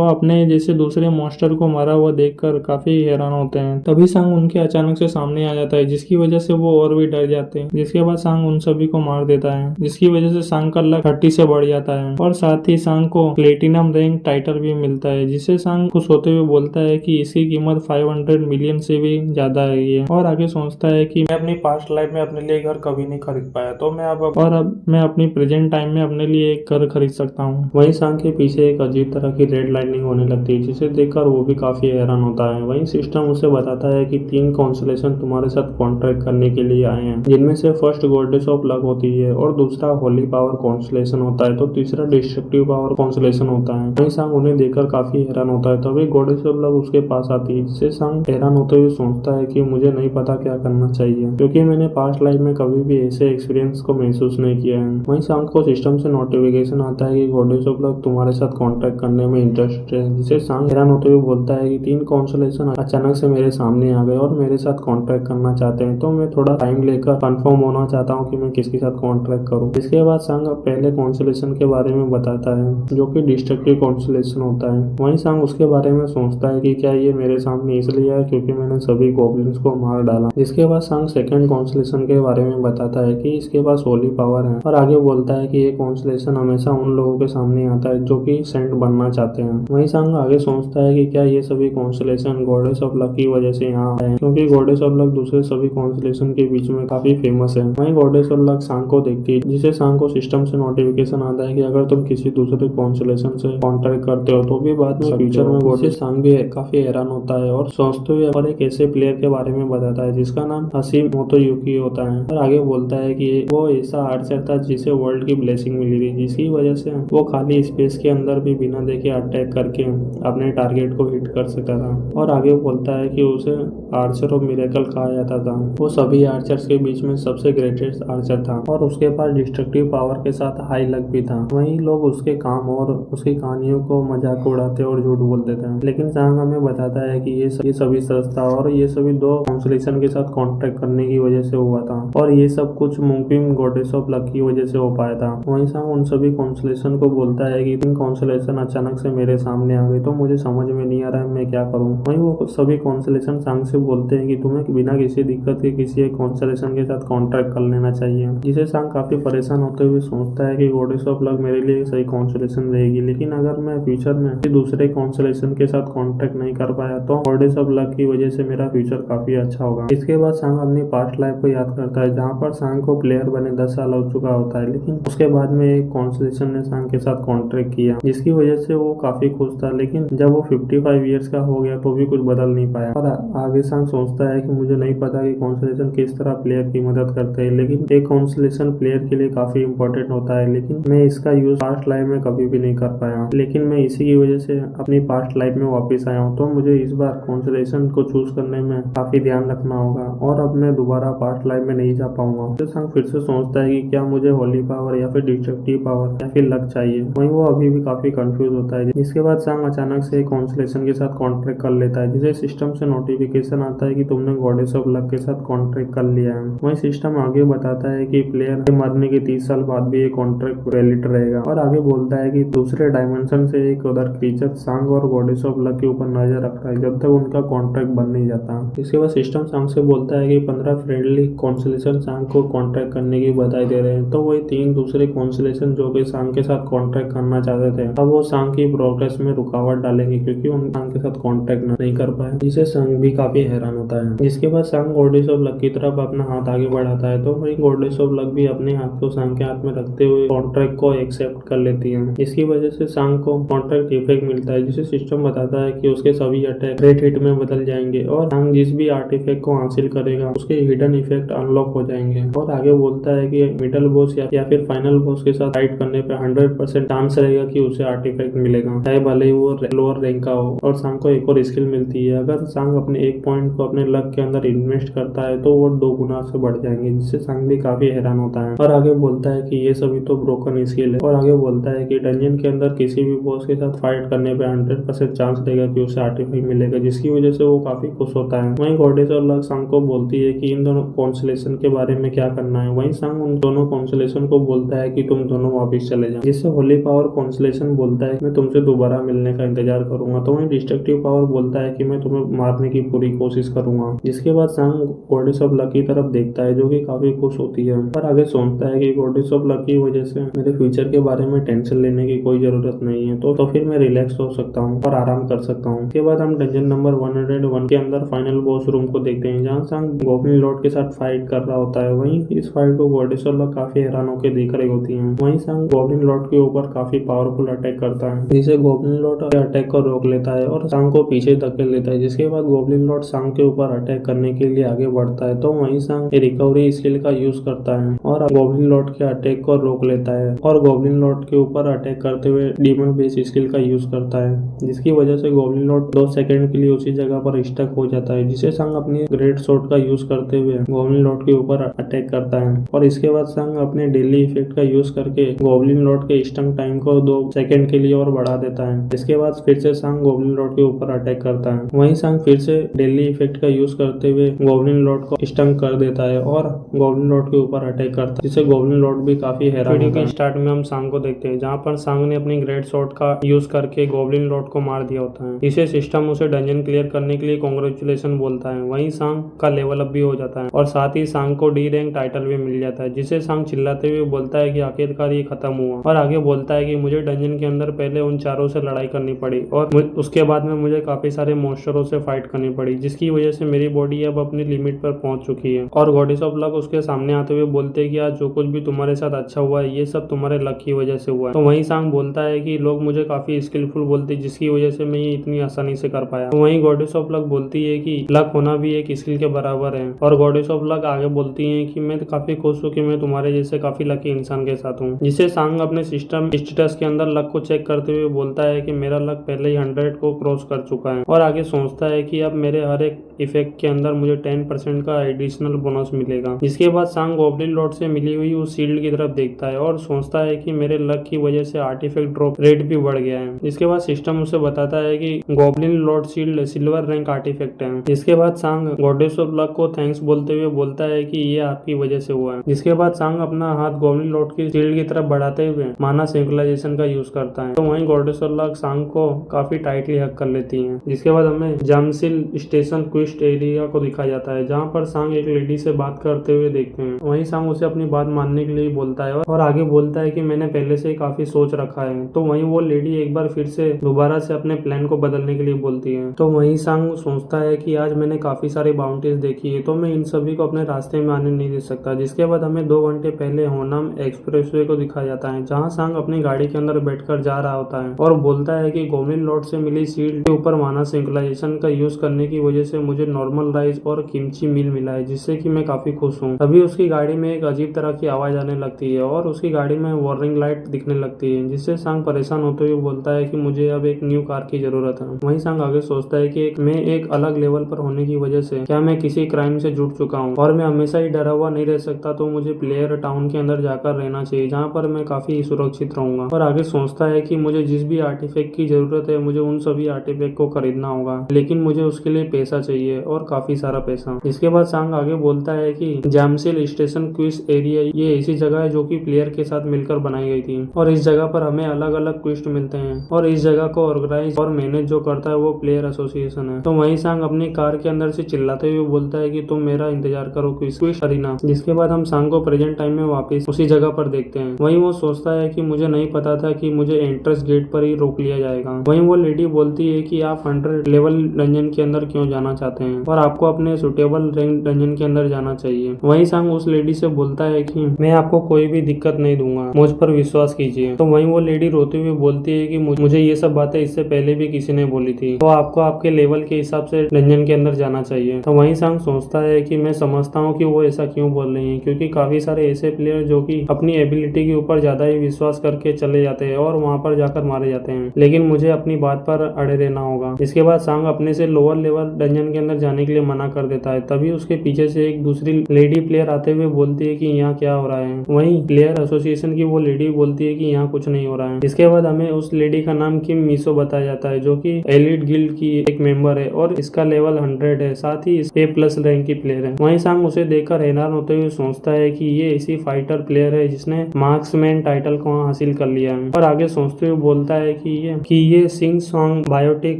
अपने जैसे दूसरे मॉन्स्टर को मारा हुआ देखकर काफी हैरान होते हैं। तभी सांग उनके अचानक से सामने आ जाता है, जिसकी वजह से वो और भी डर जाते हैं। जिसके बाद सांग उन सभी को मार देता है, जिसकी वजह से सांग का लक 30 से बढ़ जाता है और साथ ही सांग को प्लेटिनम रैंक टाइटल भी मिलता है, जिससे सांग खुश होते हुए बोलता है कि इसकी कीमत 500 मिलियन से भी ज्यादा है। और आगे सोचता है कि मैं अपनी पास्ट लाइफ में अपने लिए घर कभी नहीं खरीद पाया, तो अब मैं अपनी प्रेजेंट टाइम में अपने लिए एक घर खरीद सकता हूँ। वहीं सांग के पीछे एक अजीब तरह की रेड लाइटनिंग होने लगती है, जिसे देखकर वो भी काफी हैरान होता है। वहीं सिस्टम उसे बताता है कि 3 कॉन्स्टलेशन तुम्हारे साथ कॉन्ट्रैक्ट करने के लिए आए हैं, जिनमें से फर्स्ट गॉडेस ऑफ लक होती है और दूसरा होली पावर कॉन्स्टलेशन होता है, तो तीसरा डिस्ट्रक्टिव पावर कॉन्स्टलेशन होता है। वहीं सांग उन्हें देखकर काफी हैरान होता है। तभी गॉडेस ऑफ लक उसके पास आती है, जिससे सांग हैरान होते हुए सोचता है कि मुझे नहीं पता क्या करना चाहिए, क्योंकि मैंने पास्ट लाइफ में कभी भी ऐसे एक्सपीरियंस को महसूस नहीं किया है। वहीं सांग को सिस्टम से नोटिफिकेशन आता है कि गॉडेस ऑफ लक तुम्हारे साथ कॉन्ट्रैक्ट करने में इंटरेस्ट है, जिसे सांग हैरान होते हुए बोलता है कि 3 कॉन्स्टलेशन अचानक से मेरे सामने आ गए और मेरे साथ कॉन्ट्रैक्ट करना चाहते हैं, तो मैं थोड़ा टाइम लेकर कंफर्म होना चाहता हूँ कि मैं किसके साथ कॉन्ट्रैक्ट करूँ। इसके बाद सांग पहले कॉन्स्टलेशन के बारे में बताता है, जो कि डिस्ट्रक्टिव कॉन्स्टलेशन होता है। वहीं सांग उसके बारे में सोचता है कि क्या ये मेरे सामने इसलिए है क्योंकि मैंने सभी गॉब्लिन्स को मार डाला। जिसके बाद सांग सेकंड कॉन्स्टलेशन के बारे में बताता है कि इसके पास होली पावर है और आगे बोलता है कि ये कॉन्स्टलेशन हमेशा उन लोगों के सामने आता है जो कि सेंट बनना चाहते हैं। वहीं सांग आगे सोचता है कि क्या ये सभी कॉन्स्टलेशन गॉडेस ऑफ लक की वजह से यहाँ आए हैं, क्योंकि गॉडेस ऑफ लक दूसरे सभी कॉन्स्टलेशन के बीच में काफी फेमस है। वहीं गॉडेस ऑफ लक सांग को देखती है, जिसे सांग को सिस्टम से नोटिफिकेशन आता है कि अगर तुम किसी दूसरे कॉन्स्टलेशन से कॉन्ट्रैक्ट करते हो तो भी बाद में फ्यूचर में गॉडेस सांग भी काफी हैरान होता है और सोचते हुए और एक ऐसे प्लेयर के बारे में बताता है जिसका नाम हसीम मोतोयुकी होता है और आगे बोलता है कि वो ऐसा आर्चर था जिसे वर्ल्ड की ब्लेसिंग मिली थी, जिसकी वजह से वो खाली स्पेस के अंदर भी बिना देखे अटैक करके अपने टारगेट को हिट कर सकता था। और आगे बोलता है कि उसे आर्चर ऑफ मिरेकल कहा जाता था। वो सभी आर्चर्स के बीच में सबसे ग्रेटेस्ट आर्चर था और उसके पास डिस्ट्रक्टिव पावर के साथ हाई लक भी था। वहीं लोग उसके काम और उसकी कहानियों को मजाक उड़ाते और झूठ बोल देते हैं, लेकिन सांग हमें बताता है कि ये सभी सच था और ये सभी 2 कॉन्स्टलेशन के साथ कॉन्ट्रैक्ट करने की वजह से हुआ था और ये सब कुछ मुमकिन गॉडेस ऑफ लक की वजह से हो पाया था। वहीं सांग उन सभी कॉन्स्टलेशन को बोलता है कि 3 कॉन्स्टलेशन अचानक से मेरे सामने आ गए, तो मुझे समझ में नहीं आ रहा है मैं क्या करूं। वहीं वो सभी कॉन्स्टलेशन सांग से बोलते हैं कि तुम्हें बिना किसी दिक्कत के किसी एक कॉन्स्टलेशन के साथ कॉन्ट्रैक्ट कर लेना चाहिए, जिसे सांग काफी परेशान होते हुए सोचता है कि गॉडेस ऑफ लक मेरे लिए सही कॉन्स्टलेशन रहेगी, लेकिन अगर मैं फ्यूचर में दूसरे कॉन्स्टलेशन के साथ कॉन्ट्रैक्ट नहीं कर पाया तो गॉडेस ऑफ लक की वजह से मेरा फ्यूचर काफी अच्छा होगा। इसके बाद सांग अपनी पास्ट लाइफ को याद करता है, जहाँ पर सांग को प्लेयर बने 10 साल हो चुका होता है, लेकिन उसके बाद में एक कॉन्स्टलेशन ने सांग के साथ कॉन्ट्रैक्ट किया, जिसकी वजह से वो काफी खुश था। लेकिन जब वो 55 ईयर्स का हो गया तो भी कुछ बदल नहीं पाया और आगे सांग सोचता है कि मुझे नहीं पता कि कॉन्स्टलेशन किस तरह प्लेयर की मदद करते हैं, लेकिन एक कॉन्स्टलेशन प्लेयर के लिए काफी इंपॉर्टेंट होता होता है, लेकिन मैं इसका यूज पास्ट लाइफ में कभी भी नहीं कर पाया, लेकिन मैं इसी की वजह से अपनी पास्ट लाइफ में वापस आया हूँ। तो मुझे इस बार कॉन्स्टलेशन को चूज करने में काफी ध्यान रखना होगा और अब मैं दोबारा पास्ट लाइफ में नहीं जा पाऊंगा। तो संग फिर से सोचता है कि क्या मुझे होली पावर या फिर डिस्ट्रक्टिव पावर या फिर लक चाहिए। वहीं वो अभी भी काफी कंफ्यूज होता है। इसके बाद संग अचानक से कॉन्स्टलेशन के साथ कॉन्ट्रैक्ट कर लेता है, जिसे सिस्टम से नोटिफिकेशन आता है कि तुमने गॉडेस ऑफ लक के साथ कॉन्ट्रैक्ट कर लिया है। वहीं सिस्टम आगे बताता है कि प्लेयर के मरने के 30 साल बाद भी ये कॉन्ट्रैक्ट वैलिड रहेगा और आगे बोलता है कि दूसरे डायमेंशन से एक अदर क्रीचर सांग और गॉडेस ऑफ लक के ऊपर नजर रखता है जब तक उनका कॉन्ट्रैक्ट बन नहीं जाता। इसके बाद सिस्टम सांग से बोलता है कि 15 फ्रेंडली कॉन्स्टलेशन सांग को कॉन्ट्रैक्ट करने की बधाई दे रहे हैं। तो वही 3 दूसरे कॉन्स्टलेशन जो कि सांग के साथ कॉन्ट्रैक्ट करना चाहते थे, अब वो सांग की प्रोग्रेस में रुकावट डालेंगे क्योंकि उन सांग के साथ कॉन्ट्रैक्ट नहीं कर पाए, जिसे सांग भी काफी हैरान होता है। जिसके बाद सांग गॉडेस ऑफ लक की तरफ अपना हाथ आगे बढ़ाता है, तो वही गॉडेस ऑफ लक भी अपने हाथ को सांग के हाथ में रखते हुए कॉन्ट्रैक्ट को एक्सेप्ट कर लेती है। इसकी वजह से सांग को कॉन्ट्रैक्ट इफेक्ट मिलता है, जिसे सिस्टम बताता है कि उसके सभी अटैक ग्रेट हिट में बदल जाएंगे और सांग जिस भी आर्टिफैक्ट को हासिल करेगा उसके हिडन इफेक्ट अनलॉक हो जाएंगे। और आगे बोलता है कि मिडल बॉस या फिर फाइनल बॉस के साथ फाइट करने पे 100% चांस रहेगा कि उसे आर्टिफैक्ट मिलेगा, चाहे भले ही वो लोअर रैंक का हो। और सांग को एक और स्किल मिलती है, अगर सांग अपने एक पॉइंट को अपने लक के अंदर इन्वेस्ट करता है तो वो 2 गुना से बढ़ जाएंगे, जिससे सांग भी काफी हैरान होता है। और आगे बोलता है कि ये सभी तो ब्रोकन स्किल है। और आगे बोलता है कि डंजन के अंदर किसी भी बॉस के साथ फाइट करने पे 100% चांस रहेगा कि उसे आर्टिफैक्ट मिलेगा, जिसकी वजह से वो काफी खुश होता है। वहीं गॉडेस ऑफ लक सांग को बोलती है कि इन दोनों कॉन्स्टलेशन के बारे में क्या करना है। वहीं सांग उन दोनों कॉन्स्टलेशन को बोलता है कि तुम दोनों वापस चले जाओ, जिससे होली पावर कॉन्स्टलेशन बोलता है मैं तुमसे दोबारा मिलने का इंतजार करूंगा। तो वहीं डिस्ट्रक्टिव पावर बोलता है कि मैं तुम्हें मारने की पूरी कोशिश करूंगा। जिसके बाद सांग गॉडेस ऑफ लक की तरफ देखता है, जो कि काफी खुश होती है, पर आगे सोचता है कि गॉडेस ऑफ लक की वजह से मेरे फ्यूचर के बारे में टेंशन लेने की कोई जरूरत नहीं है, तो फिर मैं रिलैक्स हो सकता हूँ और आराम कर सकता हूँ। उसके बाद हम डंजन नंबर 101 के अंदर फाइनल बॉस रूम को देखते हैं, जहाँ सांग गॉब्लिन लॉर्ड के साथ फाइट कर रहा होता है। वहीं इस फाइट को गॉडेस ऑफ लक काफी हैरान होकर देख रही होती है। वहीं सांग गॉब्लिन लॉर्ड के ऊपर काफी पावरफुल अटैक करता है, जिसे गॉब्लिन लॉर्ड अटैक को रोक लेता है और सांग को पीछे धकेल लेता है। जिसके बाद गॉब्लिन लॉर्ड सांग के ऊपर अटैक करने के लिए आगे बढ़ता है, तो वहीं सांग रिकवरी स्किल का यूज करता है और गॉब्लिन लॉर्ड के अटैक को रोक लेता है और गॉब्लिन लॉर्ड के ऊपर अटैक करते हुए डीमन बेस स्किल का यूज करता है, जिसकी वजह से गॉब्लिन लॉर्ड 2 सेकंड के लिए उसी जगह पर स्टक हो जाता है। जिसे सांग अपनी ग्रेट स्वॉर्ड का यूज करते हुए गॉब्लिन लॉर्ड के ऊपर अटैक करता है और इसके बाद सांग अपने डेली इफेक्ट का यूज करके गॉब्लिन लॉर्ड के स्टंग टाइम को 2 सेकंड के लिए और बढ़ा देता है। इसके बाद फिर से सांग गॉब्लिन लॉर्ड के ऊपर अटैक करता है। वहीं सांग फिर से डेली इफेक्ट का यूज करते हुए गॉब्लिन लॉर्ड को स्टंग कर देता है और गॉब्लिन लॉर्ड के ऊपर अटैक करता है, जिससे गॉब्लिन लॉर्ड भी काफी हैरान होता है। वीडियो के स्टार्ट में हम सांग को देखते हैं, जहाँ पर सांग ने अपनी ग्रेट स्वॉर्ड का यूज करके गॉब्लिन लॉर्ड को मार दिया होता है। इसे सिस्टम उसे डंजन क्लियर करने के लिए कांग्रेचुलेशन बोलता है। वहीं सांग का लेवल अप भी हो जाता है और साथ ही सांग को डी रैंक टाइटल भी मिल जाता है, जिसे सांग चिल्लाते हुए बोलता है कि आखिरकार ये खत्म हुआ। और आगे बोलता है कि मुझे डंजन के अंदर पहले उन चारों से लड़ाई करनी पड़ी और उसके बाद में मुझे काफी सारे मॉन्स्टरों से फाइट करनी पड़ी, जिसकी वजह से मेरी बॉडी अब अपनी लिमिट पर पहुंच चुकी है। और गॉडेस ऑफ लक उसके सामने आते हुए बोलते हैं कि आज जो कुछ भी तुम्हारे साथ अच्छा हुआ है ये सब तुम्हारे लक की वजह से हुआ है। तो वहीं सांग बोलता है कि लोग मुझे काफी स्किलफुल बोलते हैं, जिसकी वजह से मैं ये इतनी आसानी से कर पाया। तो वहीं गॉडेस ऑफ लक बोलती है कि लक होना भी एक स्किल के बराबर है। और गॉडेस ऑफ लक आगे बोलती है कि मैं तो काफी खुश हूँ कि मैं तुम्हारे जैसे काफी लकी इंसान के साथ हूँ। जिसे सांग अपने सिस्टम स्टेटस के अंदर लक को चेक करते हुए बोलता है कि मेरा लक पहले ही 100 को क्रॉस कर चुका है और आगे सोचता है कि अब मेरे हर एक इफेक्ट के अंदर मुझे 10% का एडिशनल बोनस मिलेगा। जिसके बाद सांग गॉब्लिन लॉर्ड से मिली हुई उस शील्ड की तरफ देखता है और सोचता है कि मेरे लक की वजह से आर्टिफैक्ट ड्रॉप रेट भी बढ़ गया है। इसके बाद सिस्टम उसे बताता है कि goblin lord shield silver rank artifact है। इसके बाद सांग गॉडेस ऑफ लक को थैंक्स बोलते हुए बोलता है कि ये आपकी वजह से हुआ है। जिसके बाद सांग अपना हाथ गॉब्लिन लॉर्ड की शील्ड की तरफ बढ़ाते हुए माना सिंक्रोनाइजेशन का यूज करता है। तो वहीं गॉडेस ऑफ लक सांग को काफी टाइटली हक कर लेती है। जिसके बाद हमें जामसिल स्टेशन क्विस्ट एरिया को दिखाया जाता है, जहाँ पर सांग एक लेडी से बात करते हुए देखते हैं। वहीं सांग उसे अपनी बात मानने के लिए बोलता है और आगे बोलता है कि मैंने पहले से ही काफी सोच रखा है। तो वहीं वो लेडी एक बार फिर से दोबारा से अपने प्लान को बदलने के लिए बोलती है। तो वहीं सांग सोचता है कि आज मैंने काफी सारी बाउंड्रीज देखी है, तो मैं इन सभी को अपने रास्ते में आने नहीं दे सकता। जिसके बाद हमें 2 घंटे पहले होनम एक्सप्रेसवे को दिखाया जाता है, जहाँ सांग अपनी गाड़ी के अंदर बैठकर जा रहा होता है और बोलता है कि गॉब्लिन लॉर्ड से मिली शील्ड के ऊपर माना सिंक्रोनाइजेशन का यूज करने की वजह से मुझे नॉर्मल राइस और किमची मील मिला है, जिससे कि मैं काफी खुश हूँ। तभी उसकी गाड़ी में एक अजीब तरह की आवाज आने लगती है और और उसकी गाड़ी में वार्निंग लाइट दिखने लगती है, जिससे सांग परेशान होते हुए बोलता है कि मुझे अब एक न्यू कार की जरूरत है। वहीं सांग आगे सोचता है कि मैं एक अलग लेवल पर होने की वजह से क्या मैं किसी क्राइम से जुड़ चुका हूँ और मैं हमेशा ही डरा हुआ नहीं रह सकता, तो मुझे प्लेयर टाउन के अंदर जाकर रहना चाहिए जहाँ पर मैं काफी सुरक्षित रहूंगा। और आगे सोचता है कि मुझे जिस भी आर्टिफैक्ट की जरूरत है मुझे उन सभी आर्टिफैक्ट को खरीदना होगा, लेकिन मुझे उसके लिए पैसा चाहिए और काफी सारा पैसा। इसके बाद सांग आगे बोलता है कि जामसिल स्टेशन क्विज एरिया ये ऐसी जगह है जो कि प्लेयर के साथ मिलकर बनाई गई थी और इस जगह पर हमें अलग अलग क्विस्ट मिलते हैं और इस जगह को ऑर्गेनाइज और मैनेज जो करता है वो प्लेयर एसोसिएशन है। तो वहीं सांग अपनी कार के अंदर से चिल्लाते हुए बोलता है कि तुम मेरा इंतजार करो क्विस्ट अरीना। जिसके बाद हम सांग को प्रेजेंट टाइम में वापस उसी जगह पर देखते हैं। वहीं वो सोचता है कि मुझे नहीं पता था कि मुझे एंट्रेंस गेट पर ही रोक लिया जाएगा। वहीं वो लेडी बोलती है कि आप 100 लेवल डंजन के अंदर क्यों जाना चाहते हैं और आपको अपने सुटेबल रैंक डंजन के अंदर जाना चाहिए। वहीं सांग उस लेडी से बोलता है कि मैं आपको कोई भी दिक्कत नहीं दूंगा, मुझ पर विश्वास कीजिए। तो वहीं वो लेडी रोते हुए बोलती है कि मुझे ये सब बातें इससे पहले भी किसी ने बोली थी, तो आपको आपके लेवल के हिसाब से डंजन के अंदर जाना चाहिए। तो वहीं सांग सोचता है कि मैं समझता हूँ कि वो ऐसा क्यों बोल रही है, क्योंकि काफी सारे ऐसे प्लेयर जो कि अपनी एबिलिटी के ऊपर ज्यादा ही विश्वास करके चले जाते हैं और वहां पर जाकर मारे जाते हैं, लेकिन मुझे अपनी बात पर अड़े रहना होगा। इसके बाद सांग अपने से लोअर लेवल डंजन के अंदर जाने के लिए मना कर देता है। तभी उसके पीछे से एक दूसरी लेडी प्लेयर आते हुए बोलती है कि यहाँ क्या हो रहा है। वहीं प्लेयर एसोसिएशन की वो लेडी बोलती है कि यहाँ कुछ नहीं हो रहा है। इसके बाद हमें उस लेडी का नाम किम मिसो बताया जाता है, जो कि एलिट गिल्ड की एक मेंबर है और इसका लेवल 100 है, साथ ही A+ रैंक की प्लेयर है। वहीं सांग उसे देखकर हैरान होते हुए सोचता है कि ये ऐसी फाइटर प्लेयर है जिसने मार्क्समैन टाइटल को हासिल कर लिया है। और आगे सोचते हुए बोलता है कि ये सिंग सॉन्ग बायोटेक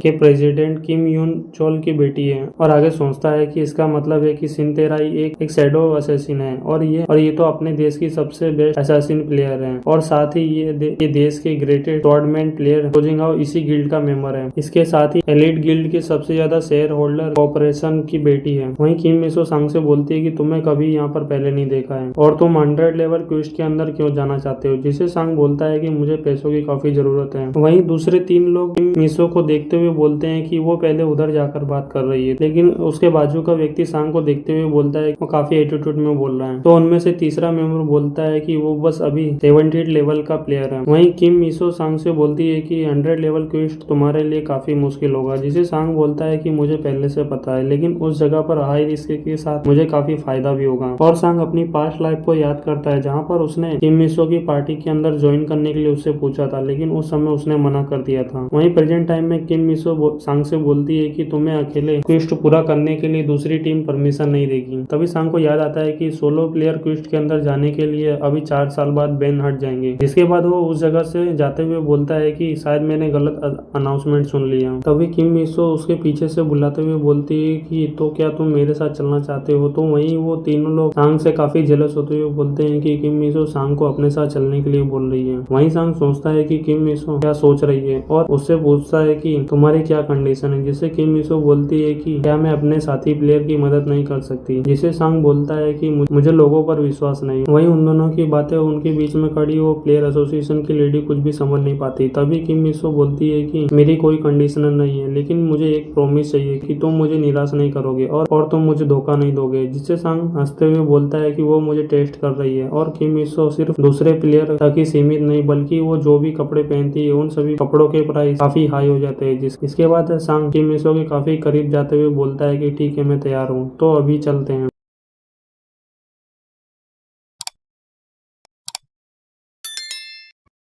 के प्रेसिडेंट किम यून चोल की बेटी है। और आगे सोचता है कि इसका मतलब है कि सिंतेराई एक शैडो असैसिन है और ये तो अपने देश की सबसे बेस्ट असैसिन प्लेयर है और साथ ही ये देश के ग्रेटेस्ट टूर्नामेंट प्लेयर जोजिंगाओ इसी गिल्ड का मेंबर है। इसके साथ ही एलिट गिल्ड के सबसे ज्यादा शेयर होल्डर कॉर्पोरेशन की बेटी है। वहीं किम मिसो सांग से बोलती है कि तुम्हें कभी यहाँ पर पहले नहीं देखा है और तुम 100 लेवल क्विस्ट के अंदर क्यों जाना चाहते हो, जिसे सांग बोलता है कि मुझे पैसों की काफी जरूरत है। वहीं दूसरे 3 लोग किम मिसो को देखते हुए बोलते हैं कि वो पहले उधर जाकर बात कर रही है, लेकिन उसके बाजू का व्यक्ति सांग को देखते हुए बोलता है वो काफी एटीट्यूड में बोल रहा है। तो उनमें से तीसरा मेंबर बोलता है कि वो बस अभी 70 लेवल का प्लेयर है। वहीं किम मिसो सांग से बोलती है कि 100 लेवल क्विस्ट तुम्हारे लिए काफी मुश्किल होगा, जिसे सांग बोलता है कि मुझे पहले से पता है, लेकिन उस जगह पर हाई रिस्क के साथ मुझे काफी फायदा भी होगा। और सांग अपनी पास्ट लाइफ को याद करता है जहाँ पर उसने किम मिसो की पार्टी के अंदर ज्वाइन करने के लिए उससे पूछा था, लेकिन उस समय उसने मना कर दिया था। वहीं प्रेजेंट टाइम में किम मिसो सांग से बोलती है कि तुम्हें अकेले क्विस्ट पूरा करने के लिए दूसरी टीम परमिशन नहीं देगी। तभी सांग को याद आता है कि सोलो प्लेयर क्विस्ट के अंदर जाने के लिए अभी 4 साल बाद बैन हट जाएंगे। जिसके बाद वो उस जगह से जाते हुए बोलता है कि शायद मैंने गलत अनाउंसमेंट सुन लिया। तभी किम मिसो उसके पीछे से बुलाते हुए बोलती है कि तो क्या तुम मेरे साथ चलना चाहते हो। तो वहीं वो तीनों लोग सांग से काफी जेलस होते हुए बोलते हैं कि किम मिसो सांग को अपने साथ चलने के लिए बोल रही है। वहीं सांग सोचता है कि किम मिसो क्या सोच रही है और उससे पूछता है कि तुम्हारी क्या कंडीशन है, जिससे किम मिसो बोलती है कि क्या मैं अपने साथी प्लेयर की मदद नहीं कर सकती, जिसे सांग बोलता है कि मुझे लोगों पर विश्वास नहीं। वहीं उन दोनों की बातें उनके बीच में खड़ी वो प्लेयर एसोसिएशन की लेडी कुछ भी समझ नहीं पाती। तभी किम मिसो बोलती है कि मेरी कोई कंडीशन नहीं है, लेकिन मुझे एक प्रॉमिस चाहिए कि तुम मुझे निराश नहीं करोगे और तुम मुझे धोखा नहीं दोगे। जिससे सांग हंसते हुए बोलता है कि वो मुझे टेस्ट कर रही है और किम मिसो सिर्फ दूसरे प्लेयर तक ही सीमित नहीं बल्कि वो जो भी कपड़े पहनती है उन सभी कपड़ों के प्राइस काफी हाई हो जाते हैं। इसके बाद सांग किम मिसो के काफी करीब जाते हुए बोलता है कि ठीक है मैं तैयार हूँ, तो अभी चलते हैं।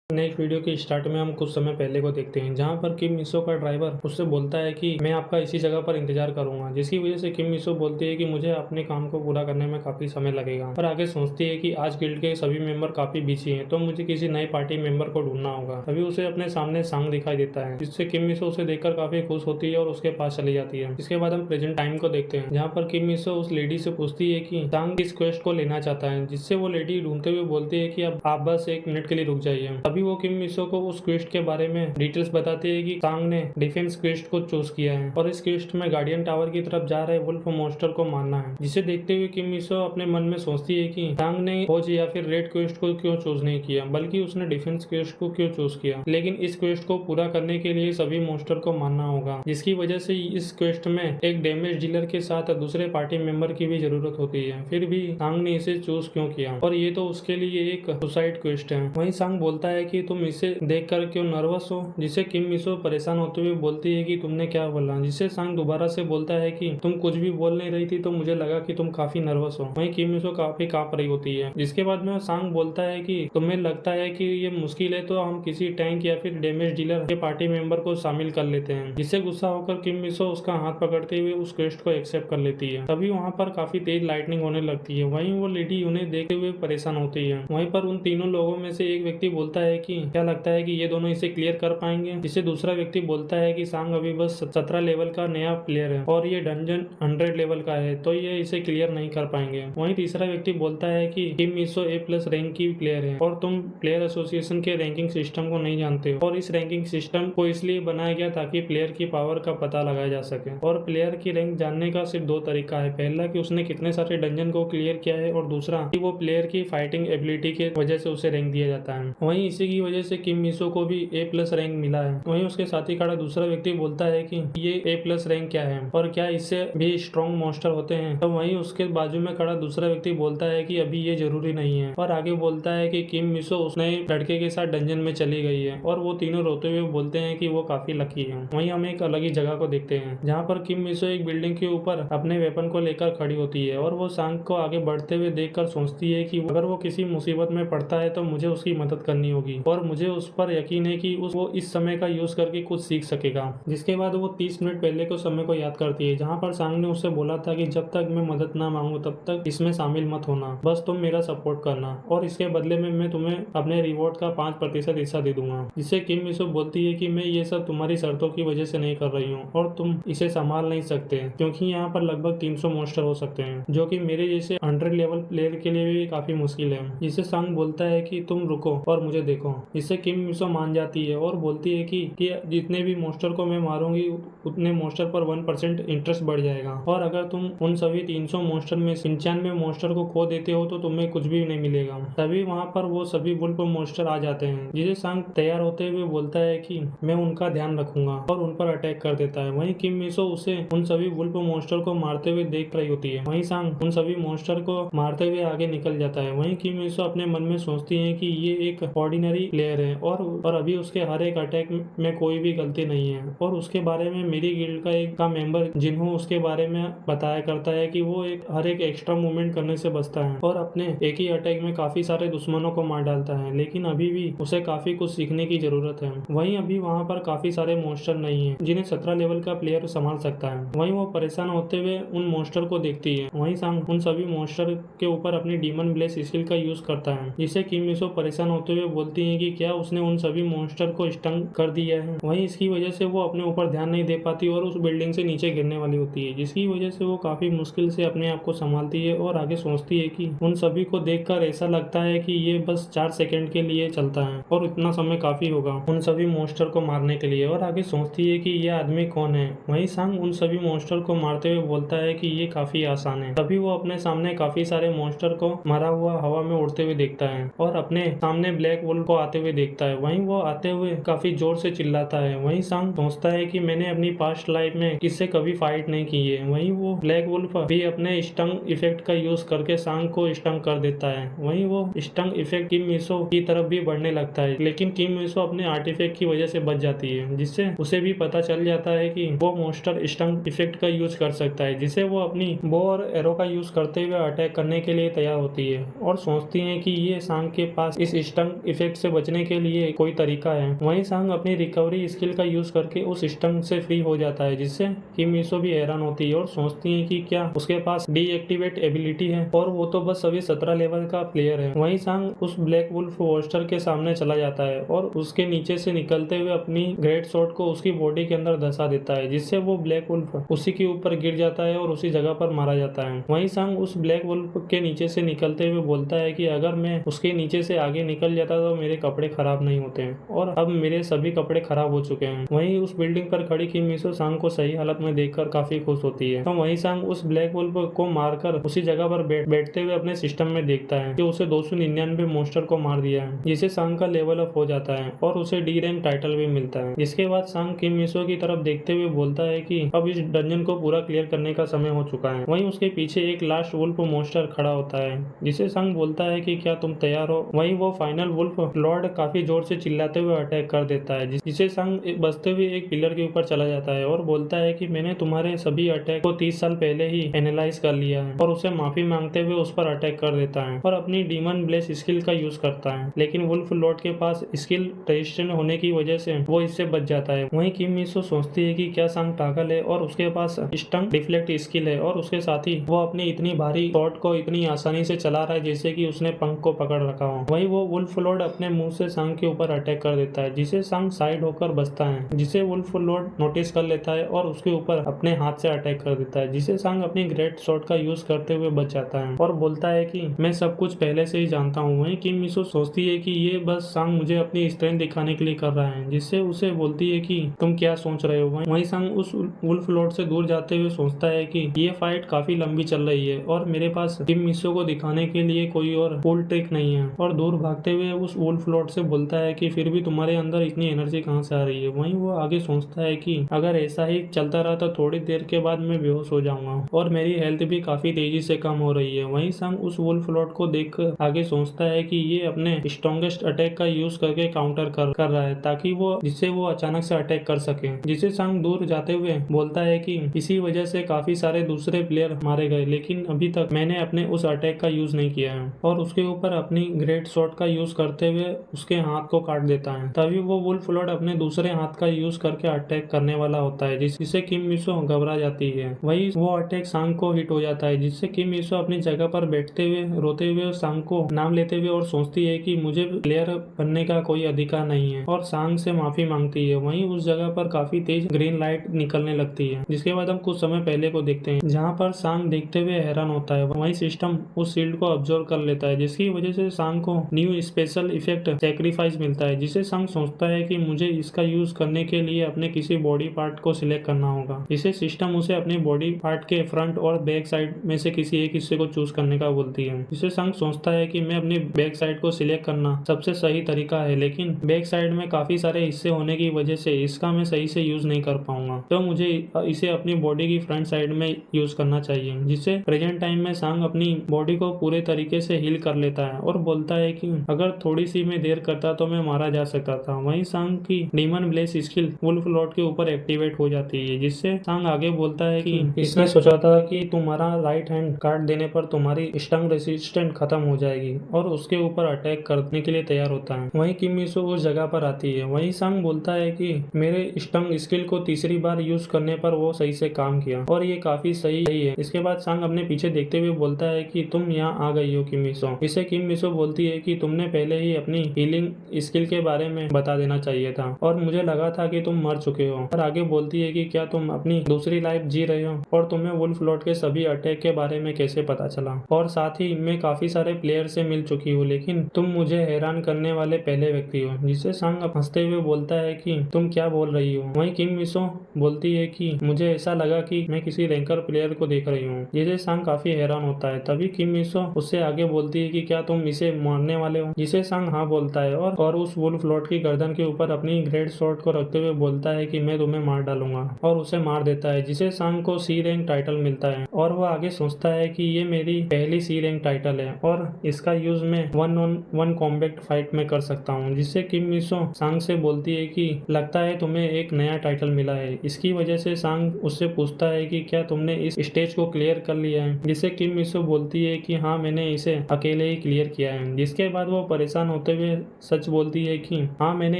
नेक्स्ट वीडियो के स्टार्ट में हम कुछ समय पहले को देखते हैं, जहां पर किम मिसो का ड्राइवर उससे बोलता है कि मैं आपका इसी जगह पर इंतजार करूंगा, जिसकी वजह से किम मिसो बोलती है कि मुझे अपने काम को पूरा करने में काफी समय लगेगा। और आगे सोचती है कि आज गिल्ड के सभी मेंबर काफी बिजी हैं, तो मुझे किसी नए पार्टी मेंबर को ढूंढना होगा। तभी उसे अपने सामने सांग दिखाई देता है, जिससे किम मिसो उसे देखकर काफी खुश होती है और उसके पास चली जाती है। इसके बाद हम प्रेजेंट टाइम को देखते हैं, जहाँ पर किम मिसो उस लेडी से पूछती है कि सांग किस क्वेस्ट को लेना चाहता है, जिससे वो लेडी ढूंढते हुए बोलती है कि अब आप बस 1 मिनट के लिए रुक जाइए। अभी वो किम मिसो को उस क्वेस्ट के बारे में डिटेल्स बताती है कि सांग ने डिफेंस क्वेस्ट को चूज किया है और इस क्वेस्ट में गार्डियन टावर की तरफ जा रहे वुल्फ मॉन्स्टर को मारना है, जिसे देखते हुए किम मिसो अपने मन में सोचती है कि सांग ने खोज या फिर रेड क्वेस्ट को क्यों चूज नहीं किया, बल्कि उसने डिफेंस क्वेस्ट को क्यों चूज किया। लेकिन इस क्वेस्ट को पूरा करने के लिए सभी मॉन्स्टर को मारना होगा, जिसकी वजह से इस क्वेस्ट में एक डैमेज डीलर के साथ दूसरे पार्टी मेंबर की भी जरूरत होती है। फिर भी सांग ने इसे चूज क्यों किया, और ये तो उसके लिए एक सुसाइड क्वेस्ट है। वहीं सांग बोलता है कि तुम इसे देखकर क्यों नर्वस हो, जिसे किम मिसो परेशान होते हुए बोलती है कि तुमने क्या बोला, जिसे सांग दोबारा से बोलता है कि तुम कुछ भी बोल नहीं रही थी तो मुझे लगा कि तुम काफी नर्वस हो। वहीं किम मिसो काफी कांप रही होती है। जिसके बाद में सांग बोलता है कि तुम्हें लगता है कि ये मुश्किल है तो हम किसी टैंक या फिर डैमेज डीलर के पार्टी मेंबर को शामिल कर लेते हैं, जिससे गुस्सा होकर किम मिसो उसका हाथ पकड़ते हुए उस क्वेस्ट को एक्सेप्ट कर लेती है। तभी वहाँ पर काफी तेज लाइटनिंग होने लगती है। वहीं वो लेडी उन्हें देखते हुए परेशान होती है। वहीं पर उन तीनों लोगों में से एक व्यक्ति बोलता है कि क्या लगता है कि ये दोनों इसे क्लियर कर पाएंगे, जिससे दूसरा व्यक्ति बोलता है कि सांग अभी बस 17 लेवल का नया प्लेयर है और ये डंजन 100 लेवल का है, तो ये इसे क्लियर नहीं कर पाएंगे। वहीं तीसरा व्यक्ति बोलता है कि किम मिसो A+ रैंक की प्लेयर है और तुम प्लेयर एसोसिएशन के रैंकिंग सिस्टम को नहीं जानते हो, और इस रैंकिंग सिस्टम को इसलिए बनाया गया ताकि प्लेयर की पावर का पता लगाया जा सके। और प्लेयर की रैंक जानने का सिर्फ 2 तरीका है, पहला कि उसने कितने सारे डंजन को क्लियर किया है, और दूसरा कि वो प्लेयर की फाइटिंग एबिलिटी के वजह से उसे रैंक दिया जाता है। वहीं इसी की वजह से किम मिसो को भी A+ रैंक मिला है। वहीं उसके साथ ही खड़ा दूसरा व्यक्ति बोलता है कि ये A+ रैंक क्या है और क्या इससे भी स्ट्रॉन्ग मॉन्स्टर होते हैं। तो वहीं उसके बाजू में खड़ा दूसरा व्यक्ति बोलता है कि अभी ये जरूरी नहीं है, और आगे बोलता है कि किम मिसो उस नए लड़के के साथ डंजन में चली गई है, और वो तीनों रोते हुए बोलते हैं कि वो काफी लकी है। वहीं हम एक अलग ही जगह को देखते हैं जहाँ पर किम मिसो एक बिल्डिंग के ऊपर अपने वेपन को लेकर खड़ी होती है, और वो सांग को आगे बढ़ते हुए देखकर सोचती है कि अगर वो किसी मुसीबत में पड़ता है तो मुझे उसकी मदद करनी होगी, और मुझे उस पर यकीन है कि वो इस समय का यूज करके कुछ सीख सकेगा। जिसके बाद वो 30 मिनट पहले के समय को याद करती है, जहाँ पर सांग ने उससे बोला था कि जब तक मैं मदद ना मांगू तब तक इसमें शामिल मत होना, बस तुम मेरा सपोर्ट करना, और इसके बदले में मैं तुम्हें अपने रिवॉर्ड का 5% हिस्सा दे दूंगा। जिससे किम मिसो बोलती है कि मैं ये सब तुम्हारी शर्तों की वजह से नहीं कर रही हूँ, और तुम इसे संभाल नहीं सकते क्योंकि यहाँ पर लगभग 300 मॉन्स्टर हो सकते हैं, जो कि मेरे जैसे 100 लेवल प्लेयर के लिए भी काफी मुश्किल है। जिससे सांग बोलता है कि तुम रुको और मुझे देखो। इससे किम मिसो मान जाती है और बोलती है कि जितने भी मॉन्स्टर को मैं मारूंगी उतने मॉन्स्टर पर 1% इंटरेस्ट बढ़ जाएगा, और अगर तुम उन सभी 300 मॉन्स्टर में 95 मॉन्स्टर को खो देते हो तो तुम्हें कुछ भी नहीं मिलेगा। तभी वहाँ पर वो सभी वुल्फ मॉन्स्टर आ जाते हैं, जिसे सांग तैयार होते हुए बोलता है कि मैं उनका ध्यान रखूंगा, और उन पर अटैक कर देता है। वहीं किम मिसो उसे उन सभी वुल्फ मॉन्स्टर को मारते हुए देख रही होती है। वहीं सांग उन सभी मॉन्स्टर को मारते हुए आगे निकल जाता है। वहीं किम मिसो अपने मन में सोचती है कि ये एक ऑर्डिनरी प्लेयर है, और अभी उसके हर एक अटैक में कोई भी गलती नहीं है, और उसके बारे में मेरी गिल्ड का एक मेंबर जिन्हों उसके बारे में बताया करता है कि वो हर एक एक्स्ट्रा मूवमेंट करने से बचता है, और अपने एक ही अटैक में काफी सारे दुश्मनों को मार डालता है, लेकिन अभी भी उसे काफी कुछ सीखने की जरूरत है। वहीं अभी वहाँ पर काफी सारे मॉन्स्टर नहीं है जिन्हें 17 लेवल का प्लेयर संभाल सकता है। वहीं वो परेशान होते हुए उन मॉन्स्टर को देखती है। वहीं सांग उन सभी मॉन्स्टर के ऊपर अपनी डीमन ब्लेस स्किल का यूज करता है, जिससे किम मिसो परेशान होते हुए बोलती है कि क्या उसने उन सभी मॉन्स्टर को स्टंग कर दिया है। वहीं इसकी वजह से वो अपने ऊपर ध्यान नहीं दे पाती और उस बिल्डिंग से नीचे गिरने वाली होती है, जिसकी वजह से वो काफी मुश्किल से अपने आप को संभालती है, और आगे सोचती है कि उन सभी को देखकर ऐसा लगता है कि ये बस 4 सेकंड के लिए चलता है, और इतना समय काफी होगा उन सभी मॉन्स्टर को मारने के लिए, और आगे सोचती है कि ये आदमी कौन है। वहीं सांग उन सभी मॉन्स्टर को मारते हुए बोलता है कि ये काफी आसान है। तभी वो अपने सामने काफी सारे मॉन्स्टर को मरा हुआ हवा में उड़ते हुए देखता है, और अपने सामने ब्लैक वुल्फ को आते हुए देखता है। वहीं वो आते हुए काफी जोर से चिल्लाता है। वहीं सांग सोचता है कि मैंने अपनी पास्ट लाइफ में इससे कभी फाइट नहीं की है। वहीं वो ब्लैक वुल्फ भी अपने स्टंग इफेक्ट का यूज करके सांग को स्टंग कर देता है। वहीं वो स्टंग इफेक्ट किम मिसो की तरफ भी बढ़ने लगता है, लेकिन किम मिसो अपने आर्टिफैक्ट की वजह से बच जाती है, जिससे उसे भी पता चल जाता है कि वो मॉन्स्टर स्टंग इफेक्ट का यूज कर सकता है, जिसे वो अपनी बो और एरो का यूज करते हुए अटैक करने के लिए तैयार होती है, और सोचती है कि ये सांग के पास इस स्टंग इफेक्ट से बचने के लिए कोई तरीका है। वहीं सांग अपनी रिकवरी स्किल का यूज करके उस स्टंग से फ्री हो जाता है, जिससे किम मिसो भी हैरान होती है और सोचती है कि क्या उसके पास डीएक्टिवेट एबिलिटी है, और वो तो बस अभी 17 लेवल का प्लेयर है। वहीं सांग उस ब्लैक वुल्फ मॉन्स्टर के सामने चला जाता है और उसके नीचे से निकलते हुए अपनी ग्रेट स्वॉर्ड को उसकी बॉडी के अंदर धंसा देता है, जिससे वो ब्लैक वुल्फ उसी के ऊपर गिर जाता है और उसी जगह पर मारा जाता है। वहीं सांग उस ब्लैक वुल्फ के नीचे से निकलते हुए बोलता है कि अगर मैं उसके नीचे से आगे निकल जाता तो मेरे कपड़े खराब नहीं होते हैं और अब मेरे सभी कपड़े खराब हो चुके हैं। वहीं उस बिल्डिंग पर खड़ी किम मिसो सांग को सही हालत में देखकर काफी खुश होती है। तो वहीं सांग उस ब्लैक वुल्फ को मारकर उसी जगह पर बैठते हुए अपने सिस्टम में देखता है कि उसे 299 मॉन्स्टर को मार दिया है, जिसे सांग का लेवल अप हो जाता है और उसे डी रैंक टाइटल भी मिलता है। जिसके बाद सांग किम मिसो की तरफ देखते हुए बोलता है कि अब इस डंजन को पूरा क्लियर करने का समय हो चुका है। वहीं उसके पीछे एक लास्ट वुल्फ मॉन्स्टर खड़ा होता है, जिसे सांग बोलता है कि क्या तुम तैयार हो। वहीं वो फाइनल वुल्फ लॉर्ड काफी जोर से चिल्लाते हुए अटैक कर देता है, जिसे सांग बचते हुए एक पिलर के ऊपर चला जाता है और बोलता है कि मैंने तुम्हारे सभी अटैक को 30 साल पहले ही एनालाइज कर लिया है, और उसे माफी मांगते हुए उस पर अटैक कर देता है और अपनी डीमन ब्लेस स्किल का यूज करता है। लेकिन वुल्फ लॉर्ड के पास स्किल रेजिस्टेंट होने की वजह से वो इससे बच जाता है। वहीं किम मिसो सोचती है कि क्या सांग पागल है और उसके पास स्टंग डिफ्लेक्ट स्किल है, और उसके साथ ही वो अपनी इतनी भारी शॉट को इतनी आसानी से चला रहा है जैसे कि उसने पंख को पकड़ रखा हो। वहीं वो वुल्फ लॉर्ड अपने मुंह से सांग के ऊपर अटैक कर देता है, जिसे सांग साइड होकर बचता है, जिसे वुल्फ लॉर्ड नोटिस कर लेता है और उसके ऊपर अपने हाथ से अटैक कर देता है, जिसे सांग अपनी ग्रेट शॉट का यूज करते हुए बच जाता है और बोलता है कि मैं सब कुछ पहले से ही जानता हूँ। वहीं किम मिसो सोचती है कि ये बस सांग मुझे अपनी स्ट्रेंथ दिखाने के लिए कर रहा है, जिससे उसे बोलती है कि तुम क्या सोच रहे हो। वहीं सांग उस वुल्फ लॉर्ड से दूर जाते हुए सोचता है कि ये फाइट काफी लंबी चल रही है और मेरे पास किम मिसो को दिखाने के लिए कोई और कूल ट्रिक नहीं है, और दूर भागते हुए उस वुल्फ लॉर्ड से बोलता है कि फिर भी तुम्हारे अंदर इतनी एनर्जी कहाँ से आ रही है। वहीं वो आगे सोचता है कि अगर ऐसा ही चलता रहा तो थोड़ी देर के बाद मैं बेहोश हो जाऊंगा और मेरी हेल्थ भी काफी तेजी से कम हो रही है। वहीं सांग उस वुल्फ लॉर्ड को देखकर आगे सोचता है कि ये अपने स्ट्रॉन्गेस्ट अटैक का यूज करके काउंटर कर रहा है, ताकि वो जिससे वो अचानक से अटैक कर सके। जिसे सांग दूर जाते हुए बोलता है कि इसी वजह से काफी सारे दूसरे प्लेयर मारे गए, लेकिन अभी तक मैंने अपने उस अटैक का यूज नहीं किया है, और उसके ऊपर अपनी ग्रेट शॉट का यूज करते हुए उसके हाथ को काट देता है। तभी वो वुल्फ लॉर्ड अपने दूसरे हाथ का यूज करके अटैक करने वाला होता है, जिससे किम मिसो घबरा जाती है। वही वो अटैक सांग को हिट हो जाता है, जिससे किम मिसो अपनी जगह पर बैठते हुए रोते हुए सांग को नाम लेते हुए और सोचती है कि मुझे प्लेयर बनने का कोई अधिकार नहीं है, और सांग से माफी मांगती है। वहीं उस जगह पर काफी तेज ग्रीन लाइट निकलने लगती है, जिसके बाद हम कुछ समय पहले को देखते हैं, जहाँ पर सांग देखते हुए हैरान होता है। वहीं सिस्टम उस शील्ड को ऑब्जर्व कर लेता है, जिसकी वजह से सांग को न्यू स्पेशल इफेक्ट सैक्रिफाइस मिलता है, जिसे सांग सोचता है कि मुझे इसका यूज करने के लिए अपने किसी बॉडी पार्ट को सिलेक्ट करना होगा। जिसे सिस्टम उसे अपने बॉडी पार्ट के फ्रंट और बैक साइड में से किसी एक हिस्से को चूज करने का बोलती है। जिसे सांग सोचता है कि मैं अपनी बैक साइड को सिलेक्ट करना सबसे सही तरीका है, लेकिन बैक साइड में काफी सारे हिस्से होने की वजह से इसका मैं सही से यूज नहीं कर पाऊंगा, तो मुझे इसे अपनी बॉडी की फ्रंट साइड में यूज करना चाहिए। जिससे प्रेजेंट टाइम में सांग अपनी बॉडी को पूरे तरीके से हील कर लेता है और बोलता है कि अगर थोड़ी सी मैं देर करता तो मैं मारा जा सकता था। वहीं सांग की demon bless skill wolf lord के ऊपर एक्टिवेट हो जाती है, जिससे सांग आगे बोलता है कि इसने सोचा था कि तुम्हारा राइट हैंड काट देने पर तुम्हारी स्टंग रेसिस्टेंट खत्म हो जाएगी, और उसके ऊपर अटैक करने के लिए तैयार होता है। वहीं किम मिसो उस जगह पर आती है। वहीं सांग बोलता है कि मेरे स्टंग स्किल को तीसरी बार यूज करने पर वो सही से काम किया और ये काफी सही है। इसके बाद सांग अपने पीछे देखते हुए बोलता है कि तुम यहाँ आ गई हो किम मिसो। इसे किम मिसो बोलती है कि तुमने पहले ही अपनी हीलिंग स्किल के बारे में बता देना चाहिए था, और मुझे लगा था कि तुम मर चुके हो। और आगे बोलती है कि क्या तुम अपनी दूसरी लाइफ जी रहे हो, और तुम्हें वुल्फ लॉर्ड के सभी अटैक के बारे में कैसे पता चला, और साथ ही मैं काफी सारे प्लेयर से मिल चुकी हूँ, लेकिन तुम मुझे हैरान करने वाले पहले व्यक्ति हो। जिससे सांग हंसते हुए बोलता है कि तुम क्या बोल रही हो। वहीं किम मिसो बोलती है कि मुझे ऐसा लगा कि मैं किसी रैंकर प्लेयर को देख रही हूँ। जिसे सांग काफी हैरान होता है। तभी किम मिसो उससे आगे बोलती है कि क्या तुम इसे मारने वाले हो। जिसे सांग हाँ बोलता है और उस वुल्फ लॉर्ड की गर्दन के ऊपर अपनी ग्रेट स्वॉर्ड को रखते हुए बोलता है कि मैं तुम्हें मार डालूंगा, और उसे मार देता है। जिसे सांग को सी रैंक टाइटल मिलता है, और वो आगे सोचता है कि ये मेरी पहली सी रैंक टाइटल है और इसका यूज मैं 1-on-1 कॉम्बैट फाइट में कर सकता हूँ। जिससे किम मिसो सांग से बोलती है कि लगता है तुम्हें एक नया टाइटल मिला है। इसकी वजह से सांग उससे पूछता है कि क्या तुमने इस स्टेज को क्लियर कर लिया है। जिससे किम मिसो बोलती है कि हाँ, मैंने इसे अकेले ही क्लियर किया है। जिसके बाद वो परेशान होते हुए सच बोलती है कि हाँ, मैंने